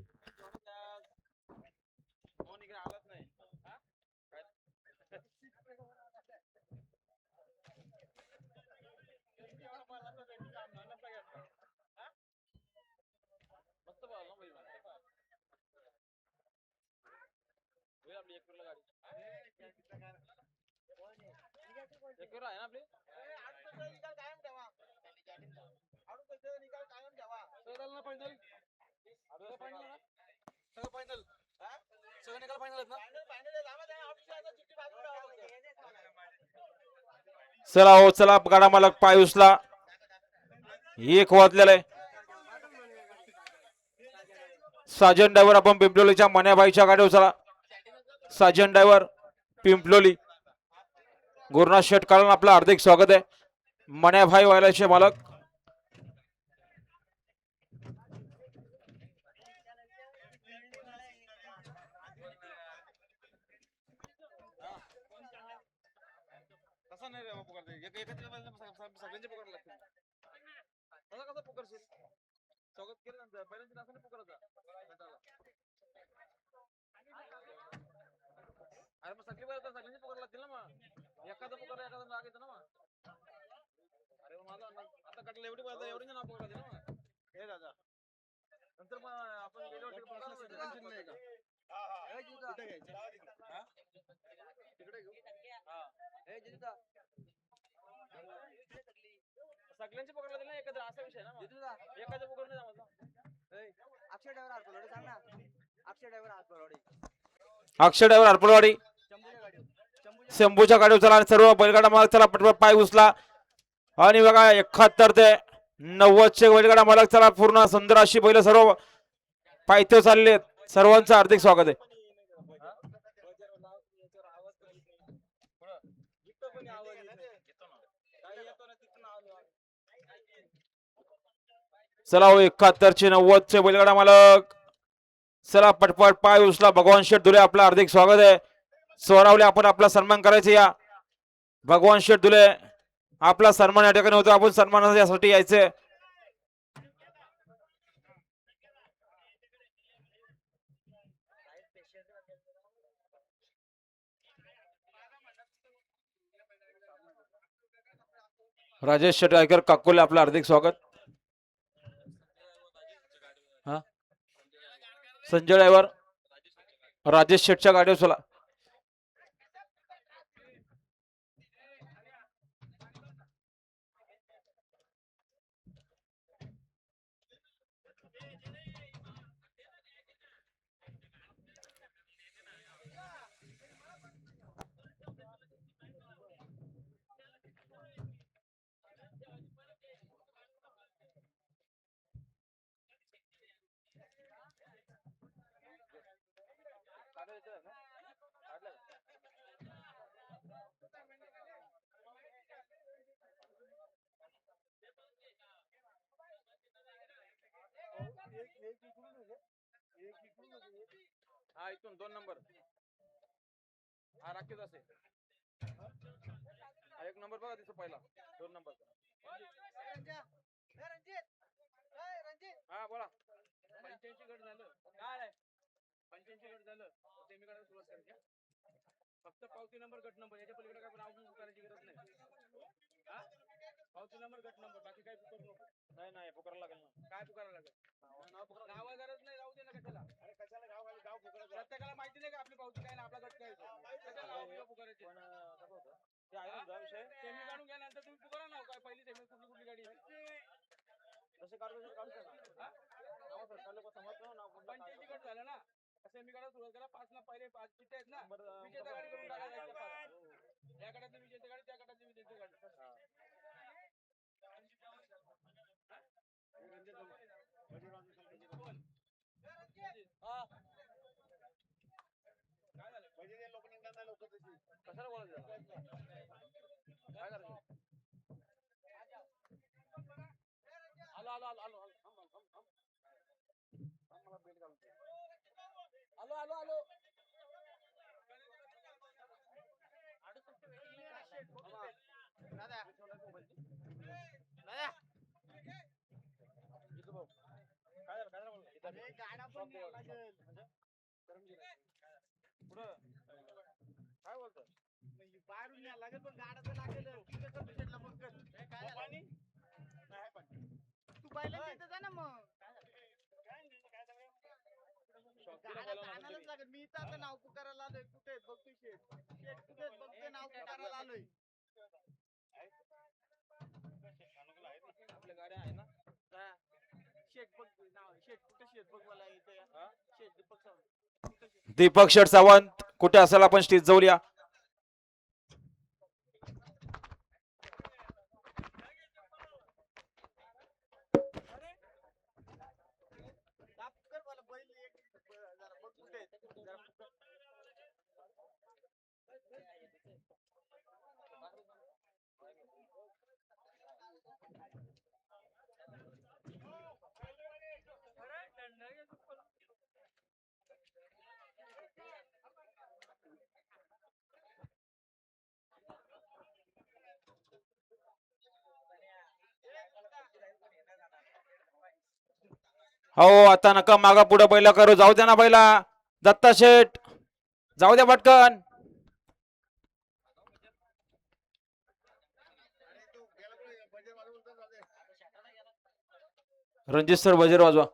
चला हो चला गाडा मालक पाय उचला. एक वाजलेला आहे. साजन ड्रायव्हर आपण पिंपलोलीच्या मन्याबाईच्या गाडीवर चला. साजन ड्रायव्हर पिंपलोली गुरुनाथ शेटकाळन आपलं हार्दिक स्वागत आहे. मन्याभाई वायलाचे मालक. तसा नाही रे बाबा पुकारते. सगळ्यांचे पुकार लागते. तसा कसा पुकारशील स्वागत केलं नंतर पहिल्यांदा असं नाही पुकारत जा. अरे मग सगळ्यांची पुकार लागतील ना मग एखादा पुकार एखादा राग येतं ना मग. अरे मग माझा आता कटलं एवढी बोलता एवढी नाव पुकार ना मग हे दादा नंतर मग आपण गेल्यावर तिकडे पुकार नाही का तिकडे घेऊ सगळ्यांची पकडला ना एकत्र असा विषय ना एखाद्या पकड नाही जमत. अक्षय ड्रायव्हर आरपलवाडी सांग ना. अक्षय ड्रायव्हर आरपलवाडी अक्षय ड्रायव्हर हरपळवाडी शंभूच्या गाडीवर चला. आणि सर्व बैलगाडा मालक चला पटपट पाय उचला. आणि बघा 71 ते 90 बैलगाडा मालक चला. पूर्ण सुंदर अशी बैल सर्व पायथ्यावर चालले आहेत. सर्वांचं हार्दिक स्वागत आहे. चला हो 71 चे 90 बैलगाडा मालक चला पटपट पाय उचला. भगवान शेठ धुले आपलं हार्दिक स्वागत आहे. स्वरावले आपण आपला सन्मान करायचा. या भगवान शेठ धुले आपला सन्मान या ठिकाणी होतो. आपण सन्मानासाठी यायचे. राजेश शेटायकर काकोले आपलं हार्दिक स्वागत. हा संजय ड्रायव्हर राजेश शेटच्या गाडीवर चला. हा इथून 2 नंबर हा राखीच असेल हा 1 नंबर बघा तिथं पहिला 2 नंबर हा बोला 85 गट झालं काय 85 गट झालं सेमीकडे सुरुवात करायची फक्त पावती नंबर गट नंबर याच्या पलीकडे काय नाव करायची गरज नाही हा पावती नंबर गट नंबर बाकी काय करू नको नाही पुकारायला लागेल ना काय पुकारायला लागेल नाव गरज नाही राहू दे ना कशाला अरे कशाला गाव पुकारायचं प्रत्येकाला माहिती नाही का आपली पावती काय ना आपला गट काय कशाला नाव पुकारायचे पण कसं होतं ते आहे ना विषय सेमी काढून गेल्यानंतर तुम्ही पुकारा नाव काय पहिली सेमी कुठली गाडी तसे काढू ना सरकारला समजतो नाव 85 गट झालं ना सेमी काढा सुरुवात करा 5 ला पहिले 5 चिठ्ठ्या आहेत ना विजेता गाडी करून टाकायचं या गटातली विजेता गाडी त्या गटातली विजेता गाडी काय झालं म्हणजे लोक निघणार नाही लोक कशाला बोलायचं काय करायचं आलो मला बेल घालून आलो काय बोलतो बाहेरून या लागेल पण गाडा तर लागेल तू पहिलं तिथं जा ना मग आणायलाच लागेल मी इथं आता नाव पुकारायला आलोय कुठे आहेत बघ तू शेठ कुठे आहेत बघतोय नाव पुकारायला आलोय आपल्या गाड्या आहे ना शेठ बघ नाव शेठ कुठे शेठ बघ मला इथं शेठ दीपक सावंत दीपक शेठ सावंत कुठे असेल आपण स्टेज जवळ या कर मला बैल एक जरा बघ कुठे आहेत हो आता नका मागा पुढे बैला करू जाऊ द्या ना बैला दत्ता शेठ जाऊ द्या पटकन रणजित सर बजेर वाजवा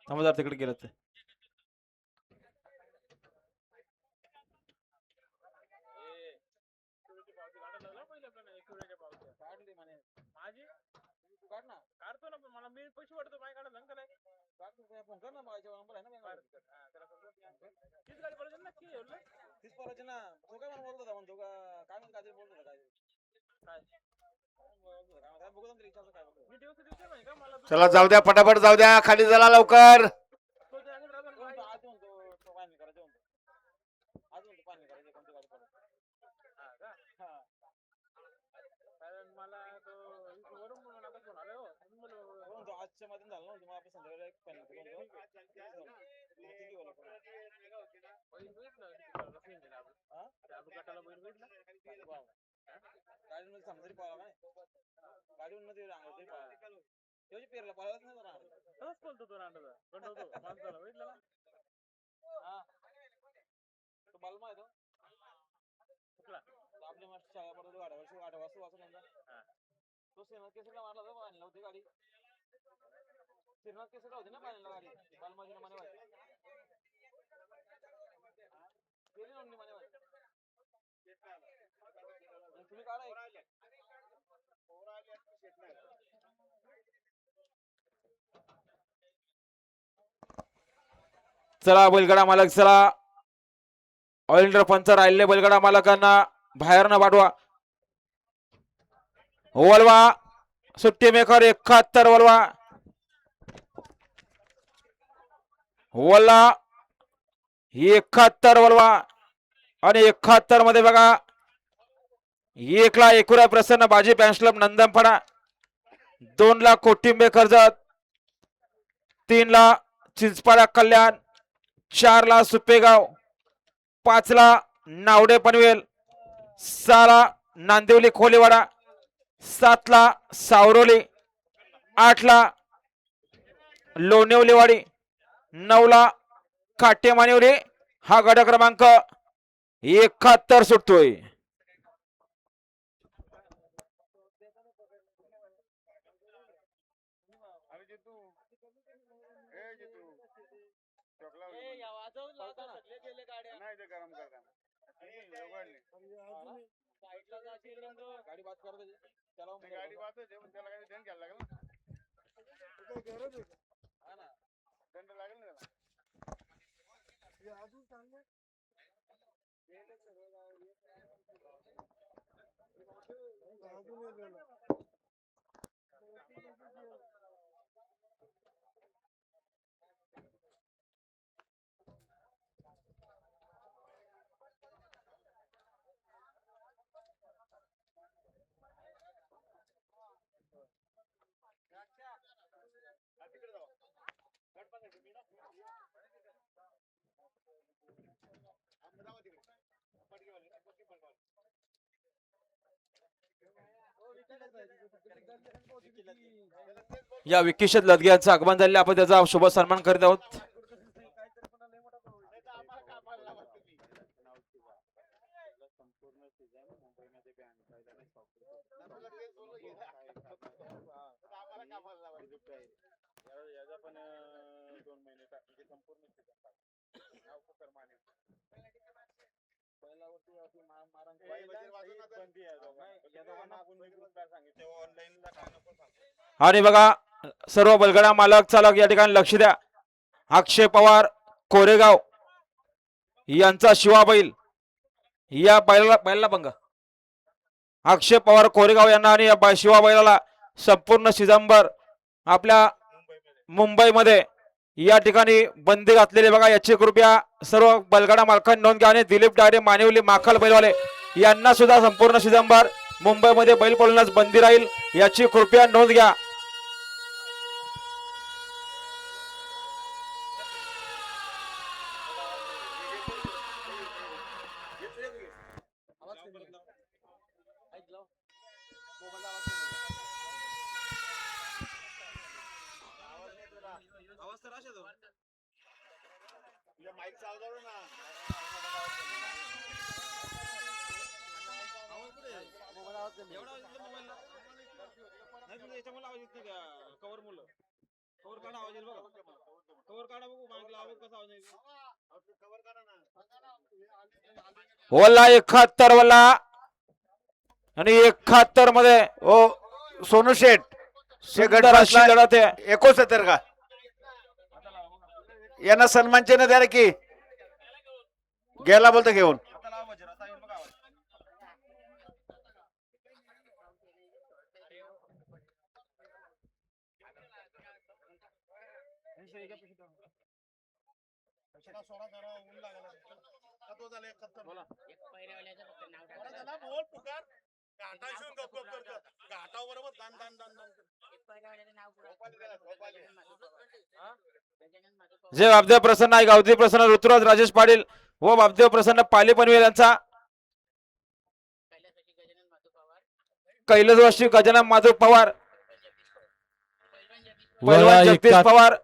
समजा तिकडे गेलं ते काढतो ना पण मला मी पैसे वाटतो माय काढा नंतर फोन कर ना माझ्या नंबर आहे ना तीच गाडी पडायची ना की एवढं तीच पडायची ना तो काय मला बोलत होता म्हणतो का काय म्हणतो काहीतरी बोलत होता काय बघू तरी काय मी दिवस नाही का मला चला जाऊ द्या फटाफट जाऊ द्या खाली चला लवकर आज म्हणतो तो पाणी करायचं म्हणतो आज म्हणतो पाणी करायचं कोणती गाडी पडत हा का हा कारण मला तो वरून नका फोन आला हो आजच्या मध्ये झालं ना आपण संध्याकाळी पाणी गाडीमध्ये समजा पाहिला काय गाडीमध्ये रांगवतोय पेरला पाहिलाच नाही तसंच बोलतो तो रांडा माणसाला बघितलं ना हा तो बालमा आहे तो कुठला आपल्या मास्टर शाळा पडतो आठ वाजता वाचून तो श्रीनाथ केसरला मारला होता पाणी होती गाडी श्रीनाथ केसरला होती ना पाण्याला गाडी बालमाजीला माने व्हायची केली नोंदणी माने व्हायची तुम्ही काढा चला बैलगाडा मालक चला ऑइल पंच राहिले बैलगाडा मालकांना बाहेर न पाठवा वलवा सुट्टी मेकर 71 वलवा वल्ला 71 वलवा आणि 71 मध्ये बघा 1 ला 1 प्रसन्न बाजी फॅन्स क्लब नंदनपाडा 2 ला कोटिंबे कर्जत, 3 ला चिंचपाडा कल्याण, 4 ला सुपेगाव, 5 ला नावडे पनवेल, 6 ला नांदिवली खोलेवाडा, 7 ला सावरोली, 8 ला लोणेवलेवाडी, 9 ला काटे मानिवली. हा गट क्रमांक 71 सुटतोय. या विकिशत लदगे यांचं आगमन झाले, आपण त्याचा शुभ सन्मान करीत आहोत. आणि बघा सर्व बलगडा मालक चालक या ठिकाणी लक्ष द्या. अक्षय पवार कोरेगाव यांचा शिवा बैल, या बैलाला पंग अक्षय पवार कोरेगाव यांना आणि या शिवा बैलाला संपूर्ण सिजंबर आपल्या मुंबईमध्ये या ठिकाणी बंदी घातलेली बघा. याची कृपया सर्व बलगडा मालकांनी नोंद घ्या. आणि दिलीप डायरे मानिवली माखल बैलवाले यांना सुद्धा संपूर्ण सिजंबर मुंबईमध्ये बैल पळण्यास बंदी राहील, याची कृपया नोंद घ्या. वल्ला 71 वल्ला आणि 71 मध्ये ओ सोनू शेठ सुंदर अशी लढत आहे. 71 का यांना सन्मान चिन्ह द्या रे की गेला बोलतो घेऊन. जे बापदेव प्रसन्न आहे, गावदेव प्रसन्न ऋतुराज राजेश पाटील व बापदेव प्रसन्न पाली पनवेल यांचा कैलासवासी गजानन माधव पवार, पैलवान जगदीश पवार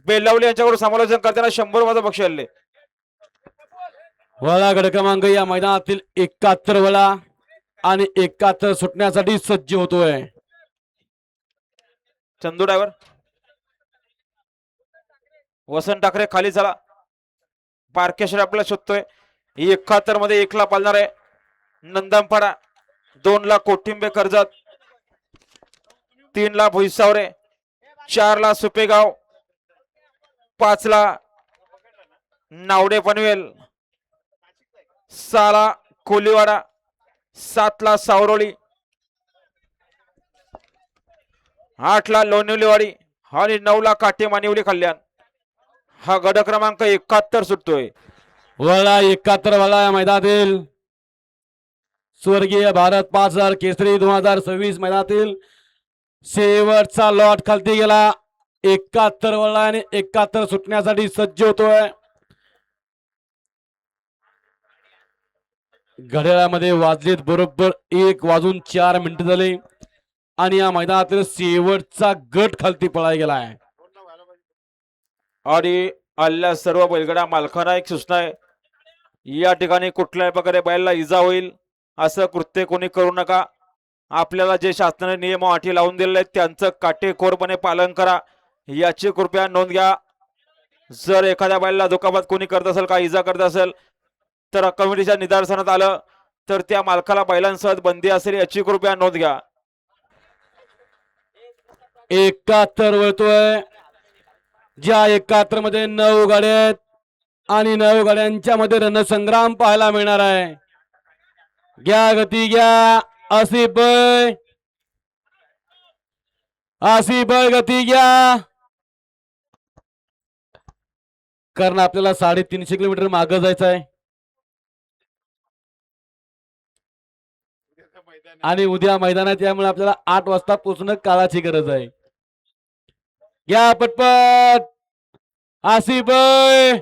बेलावली यांच्याकडून समालोचन करताना 100 माझं बक्षीस आले. वळा गट क्रमांक या मैदानातील 71 वळा आणि 71 सुटण्यासाठी सज्ज होतोय. चंदू ड्रायव्हर वसंत ठाकरे खाली चला. पारकेश्वर आपल्याला शोधतोय. 71 मध्ये 1 ला पालणार आहे नंदनपाडा, 2 ला कोटिंबे कर्जत, 3 ला भुईसावरे, 4 ला सुपेगाव, 5 ला नावडे पनवेल, 6 ला कोलीवाडा, 7 ला सावरोली, 8 ला लोणेवलेवाडी आणि 9 ला काटे मानिवली कल्याण. हा गट क्रमांक 71 सुटतोय. वळा 71 वळा या मैदानातील स्वर्गीय भारत 5000 केसरी 2026 मैदानातील शेवटचा लॉट खालती गेला. 71 वळला आणि 71 सुटण्यासाठी सज्ज होतोय. घड्याळामध्ये वाजलेत बरोबर 1:04 झाले आणि या मैदानातील शेवटचा गट खालती पळायला गेलाय. आणि आलेल्या सर्व बैलगाडा मालकांना एक सूचना आहे, या ठिकाणी कुठल्याही प्रकारे बैलाला इजा होईल असं कृत्य कोणी करू नका. आपल्याला जे शासनाने नियम व अटी लावून दिलेले आहेत त्यांचं काटेकोरपणे पालन करा याची कृपया नोंद घ्या. जर एखाद्या बैलाला दुखापत कोणी करत असेल का इजा करत असेल तर कमिटीच्या निदर्शनात आलं तर त्या मालकाला बैलांसह बंदी असेल याची कृपया नोंद घ्या. 71 वळतोय. ज्या 71 मध्ये 9 गाड्या आहेत आणि 9 गाड्यांच्या मध्ये रणसंग्राम पाहायला मिळणार आहे. घ्या गती घ्या. आसिफ भाई गती घ्या. कारण आपल्याला 350 किलोमीटर मागं जायचं आहे आणि उद्या मैदानात त्यामुळे आपल्याला 8 वाजता पोहोचणं काळाची गरज आहे. घ्या पटपट. आसिफ भाई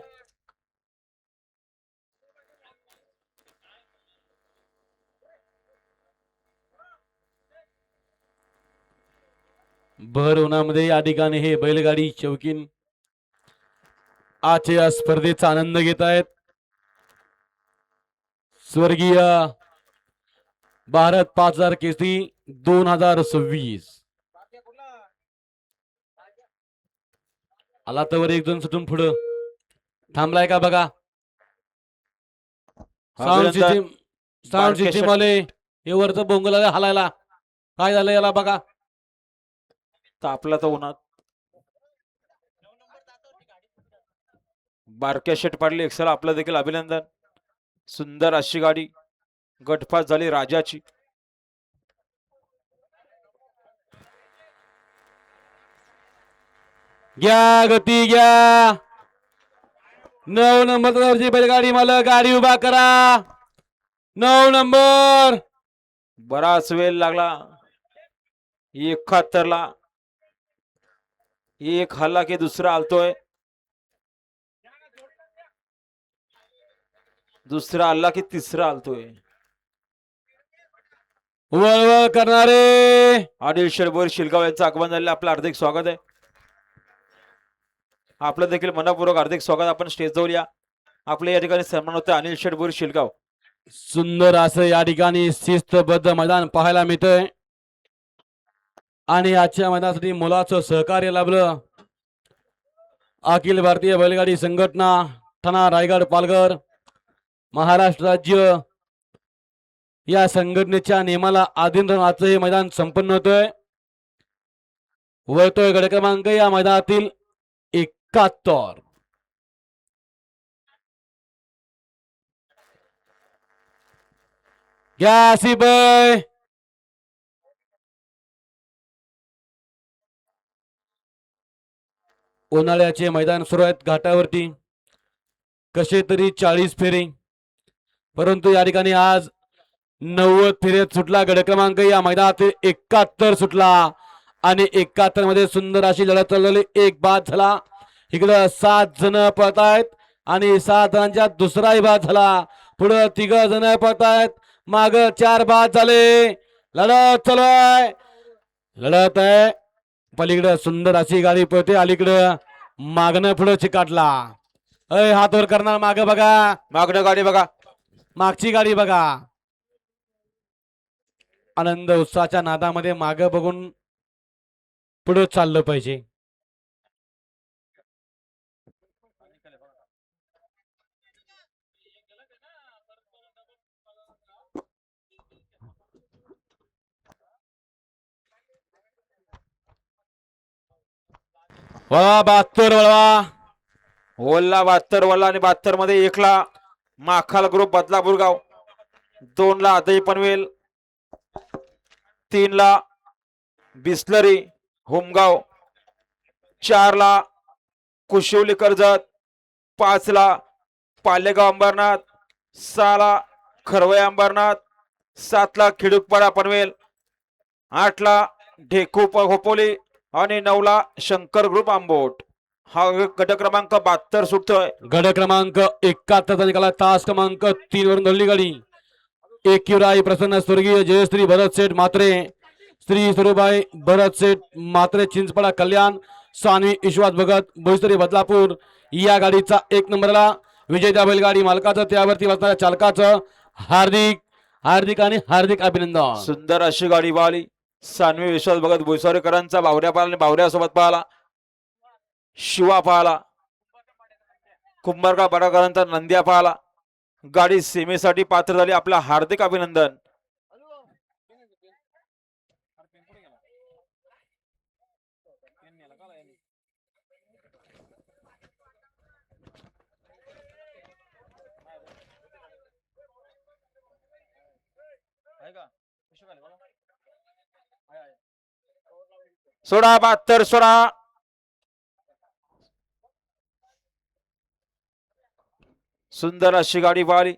भर उन्हामध्ये या ठिकाणी हे बैलगाडी शौकीन आजच्या या स्पर्धेचा आनंद घेत आहेत. स्वर्गीय भारत 5000 केसरी 2026 आला तर एक दोन सुटून पुढं थांबलाय का बघा. साऊंड सिस्टीम वाले हे वरचं बोंगला हलायला काय झालं याला बघा. तापला तर उन्हात. बारक्या शेट पाडली एक्सेल आपलं देखील अभिनंदन. सुंदर अशी गाडी गटपास झाली राजाची. घ्या गती घ्या. 9 नंबरची बैलगाडी मला गाडी उभा करा. 9 नंबर. बराच वेळ लागला. 71 ला एक हल्ला की दुसरा आलतोय. दुसरा आला की तिसरा आलतोय. वळवळ करणारे अनिल शेडबोर शिलगाव यांचं आगमन झालेलं आपलं हार्दिक स्वागत आहे. आपलं देखील मनपूर्वक हार्दिक स्वागत. आपण स्टेजवर या. आपल्या या ठिकाणी सन्मान होते अनिल शेडबोर शिलगाव. सुंदर असं या ठिकाणी शिस्तबद्ध मैदान पाहायला मिळतंय आणि आजच्या मैदानासाठी मोलाचं सहकार्य लाभलं अखिल भारतीय बैलगाडी संघटना ठाणा रायगड पालघर महाराष्ट्र राज्य या संघटनेच्या नियमाला अधीन राहून आजचं हे मैदान संपन्न होतोय. वळतोय गड क्रमांक या मैदानातील 71. घ्या आसिफ भाई. उन्हाळ्याचे मैदान सुरू आहेत घाटावरती कसे तरी 40 फेरे परंतु या ठिकाणी आज 90 फेऱ्यात सुटला गड क्रमांक या मैदानात 71 सुटला आणि 71 मध्ये सुंदर अशी लढत चाललेली. एक बाद झाला. इकडं 7 जण पळतायत आणि 7 जणांच्या दुसराही बाद झाला. पुढे 3 जण पळतायत. माग 4 बाद झाले. लढत चालू आहे. लढत आहे. पलीकडे सुंदर अशी गाडी पळते. अलीकडं मागणं पुढे चिकाटला. हात वर करणार माग बघा. मागणं गाडी बघा. मागची गाडी बघा. आनंद उत्साहाच्या नादामध्ये माग बघून पुढे चाललं पाहिजे. वळवा 72 वळवा. ओला 72 वल्ला आणि 72 मध्ये 1 ला माखाल ग्रुप बदलापूर गाव, 2 ला आदई पनवेल, 3 ला बिस्लरी होमगाव, 4 ला कुशिवली कर्जत, 5 ला पालेगाव अंबरनाथ, 6 ला खरवय अंबरनाथ, 7 ला खिडूकपाडा पनवेल, 8 ला ढेकू खोपोली आणि 9ला शंकर ग्रुप आंबोट. हा गट क्रमांक 72 सुटतोय. गड क्रमांक 71 निघाला. तास क्रमांक 3 वरून धरली गाडी. एकिवराई प्रसन्न स्वर्गीय जयश्री भरत शेठ मात्रे, श्री सरूबाई भरत शेठ मात्रे चिंचपडा कल्याण, सानवी विश्वास भगत बोईसरी बदलापूर या गाडीचा 1 नंबरला विजय. त्या बैलगाडी मालकाचं त्यावरती बसणाऱ्या चालकाचं हार्दिक हार्दिक आणि हार्दिक अभिनंदन. सुंदर अशी गाडी पाहिली. सानवी विश्वास भगत बोईसरेकरांचा बावऱ्या पाहिला आणि बावऱ्यासोबत पाहिला शिवा पाहिला. कुंभारका बडाकरांचा नंद्या पाहिला. गाडी सीमेसाठी पात्र झाली. आपला हार्दिक अभिनंदन. सोळा 72 सोळा. सुंदर अशी गाडी पाहिली.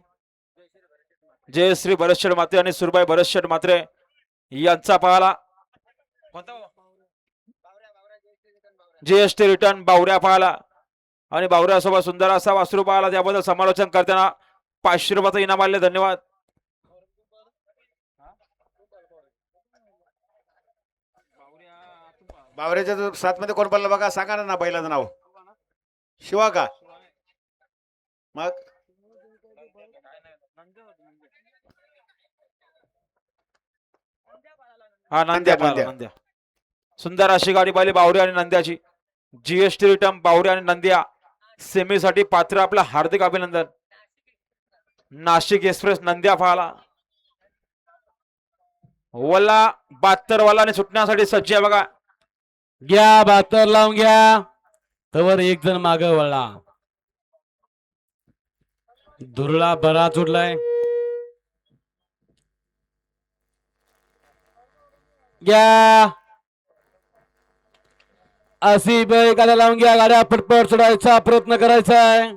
जयश्री भरतशेठ मात्रे आणि सुरबाई भरतशेठ मात्रे यांचा पाहिला. जीएसटी रिटर्न बावऱ्या पाहिला आणि बावऱ्यासोबत सुंदर असा वासरू पाहिला. त्याबद्दल समालोचन करताना 500 रुपयाचं इनाम आले. धन्यवाद. बावऱ्याच्या 7 मध्ये कोण पडलं बघा, सांगा ना बैलाचं नाव. शिवा का? मग हा नंद्या पाहिला. नंद्या. नंद्या सुंदर अशी गाडी पाहिली बावरी आणि नंद्याची. जीएसटी रिटर्न बावरी आणि नंद्या सेमीसाठी पात्र. आपलं हार्दिक अभिनंदन. नाशिक एक्सप्रेस नंद्या पाहिला. वल्ला 72 वालाने सुटण्यासाठी सज्ज आहे बघा. घ्या 72 लावून घ्या. तवर एक जण माग वळला. धुरळा बराच उडलाय. घ्या अशी एखाद्या लावून घ्या. गाड्या पटपट सोडायचा प्रयत्न करायचा आहे.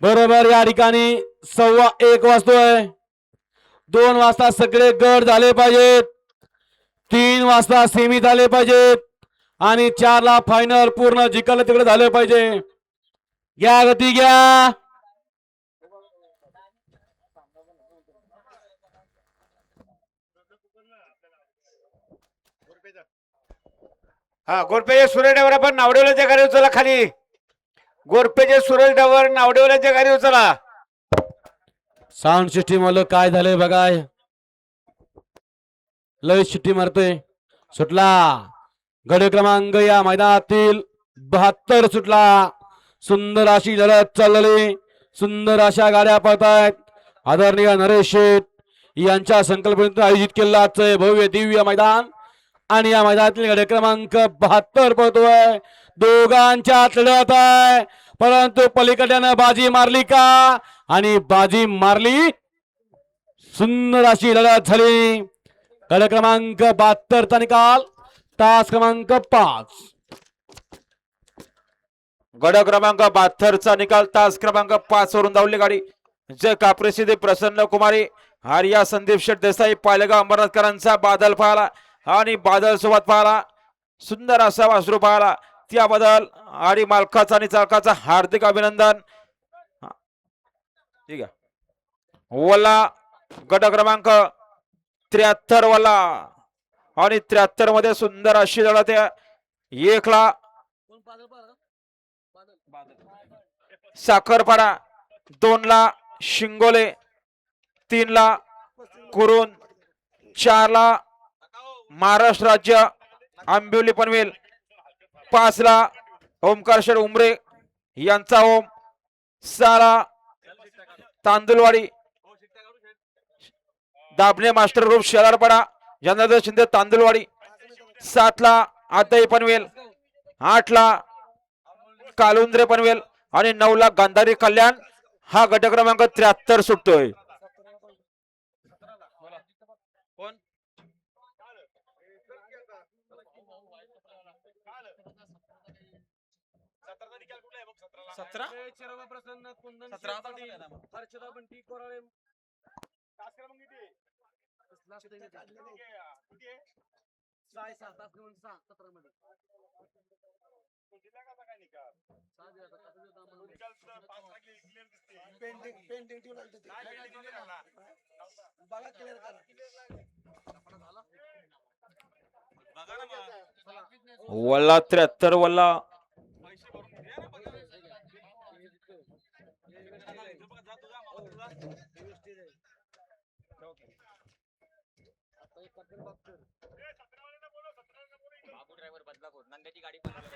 बरोबर या ठिकाणी 1:15 वाजतोय. 2 वाजता सगळे गट झाले पाहिजेत. 3 वाजता सेमी झाले पाहिजेत आणि 4 ला फायनल पूर्ण जिंकलं तिकडे झालं पाहिजे. घ्या गती घ्या. हा गोरपेचे सुरेश डावर आपण नावडेवल्याच्या गाडी उचला खाली. गोरपेचे सुरेश डावर नावडेवल्याच्या गाडी उचला. साऊंड सिस्टीम वालं काय झालंय बघा. लय शिट्टी मारतोय. सुटला गड क्रमांक या मैदानातील 72 सुटला. सुंदर अशी लढत चाललेली. सुंदर अशा गाड्या पळतायत. आदरणीय नरेश शेठ यांच्या संकल्पनेतून आयोजित केलेलं आजचं भव्य दिव्य मैदान आणि या मैदानातील गड क्रमांक 72 पळतोय. दोघांच्यात लढत आहे परंतु पलीकडल्यानं बाजी मारली का? आणि बाजी मारली. सुंदर अशी लढत झाली. गड क्रमांक 72 चा निकाल तास क्रमांक 5. गड क्रमांक 72 चा निकाल तास क्रमांक 5 वरून धावली गाडी. जय काप्रेसिद्धे प्रसन्न कुमारी आर्या संदीप शेठ देसाई पालेगाव अंबरनाथकरांचा बादल पाहिला आणि बादल सोबत पाहिला. सुंदर असा वासरू पाहिला. त्याबद्दल आडी मालकाचा आणि चालकाचा हार्दिक अभिनंदन. ठीक आहे. वल्ला गट क्रमांक 73 वाला आणि 73 मध्ये सुंदर अशी लढत आहे. 1 ला साखरपाडा, 2 ला शिंगोले, 3 ला कुरुन, 4 ला महाराष्ट्र राज्य आंबिवली पनवेल, 5 ला ओमकार शेठ उमरे यांचा ओम, 6 ला तांदुलवाडी दाबणे मास्टर ग्रुप शेलारपाडा जनार्दन शिंदे तांदुलवाडी, 7 ला आदई पनवेल, 8 ला कालुंद्रे पनवेल आणि 9 ला गांधारी कल्याण. हा गट क्रमांक 73 सुटतोय. वल्ला 73 वल्ला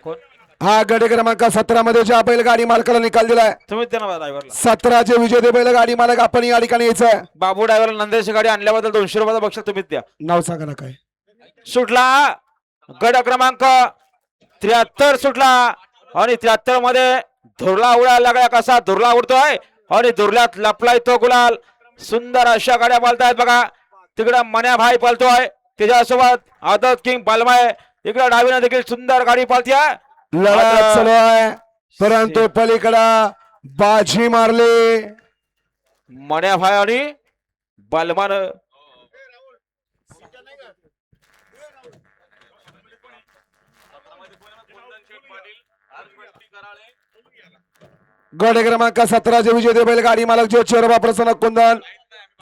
कोण हा गट क्रमांक 17 मध्ये ज्या बैलगाडी मालकाला निकाल दिलाय तुम्ही त्यांना ड्रायव्हरला 17चे विजेते बैलगाडी मालक आपण या ठिकाणी यायचंय. बाबू ड्रायव्हरला नंदेशी गाडी आणल्याबद्दल 200 रुपयाचं बक्षीस तुम्हीच द्या. नाव सांगा ना काय. सुटला गड क्रमांक 73 सुटला आणि 73 मध्ये धुरला उडायला लागला. कसा धुरला उडतोय आणि धुरल्यात लपलाय तो गुलाल. सुंदर अशा गाड्या पालतायत बघा. तिकडे मन्या भाई पळतोय त्याच्यासोबत आदत किंग पालमाय. इकडे डावीनं देखील सुंदर गाडी पालतीय. लढा चालू आहे परंतु पलीकडं बाजी मारली मन्या भाई आणि बलमान. गट क्रमांक 17चे विजेते बैलगाडी मालक जो चोरबा प्रसन्न कुंदन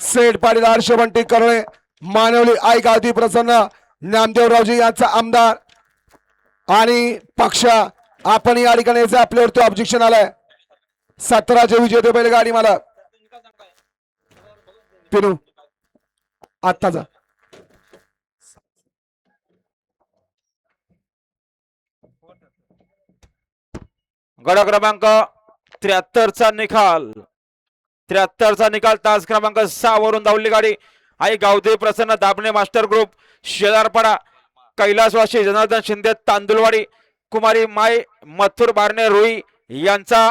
सेठ पाटील हर्ष बंटी करळे मानवली आई गावती प्रसन्न नामदेवरावजी यांचा आमदार आणि पक्ष आपण या ठिकाणी आपल्यावरती ऑब्जेक्शन आलाय. 17चे विजेते बैलगाडी मालक पिनू आत्ता जा. गड क्रमांक 73चा निकाल 73चा निकाल तास क्रमांक 6 वरून धावली गाडी. आई गावदे प्रसन्न दाबणे मास्टर ग्रुप शेजारपाडा कैलासवासी जनार्दन शिंदे तांदुलवाडी कुमारी माई मथुर बारणे रुई यांचा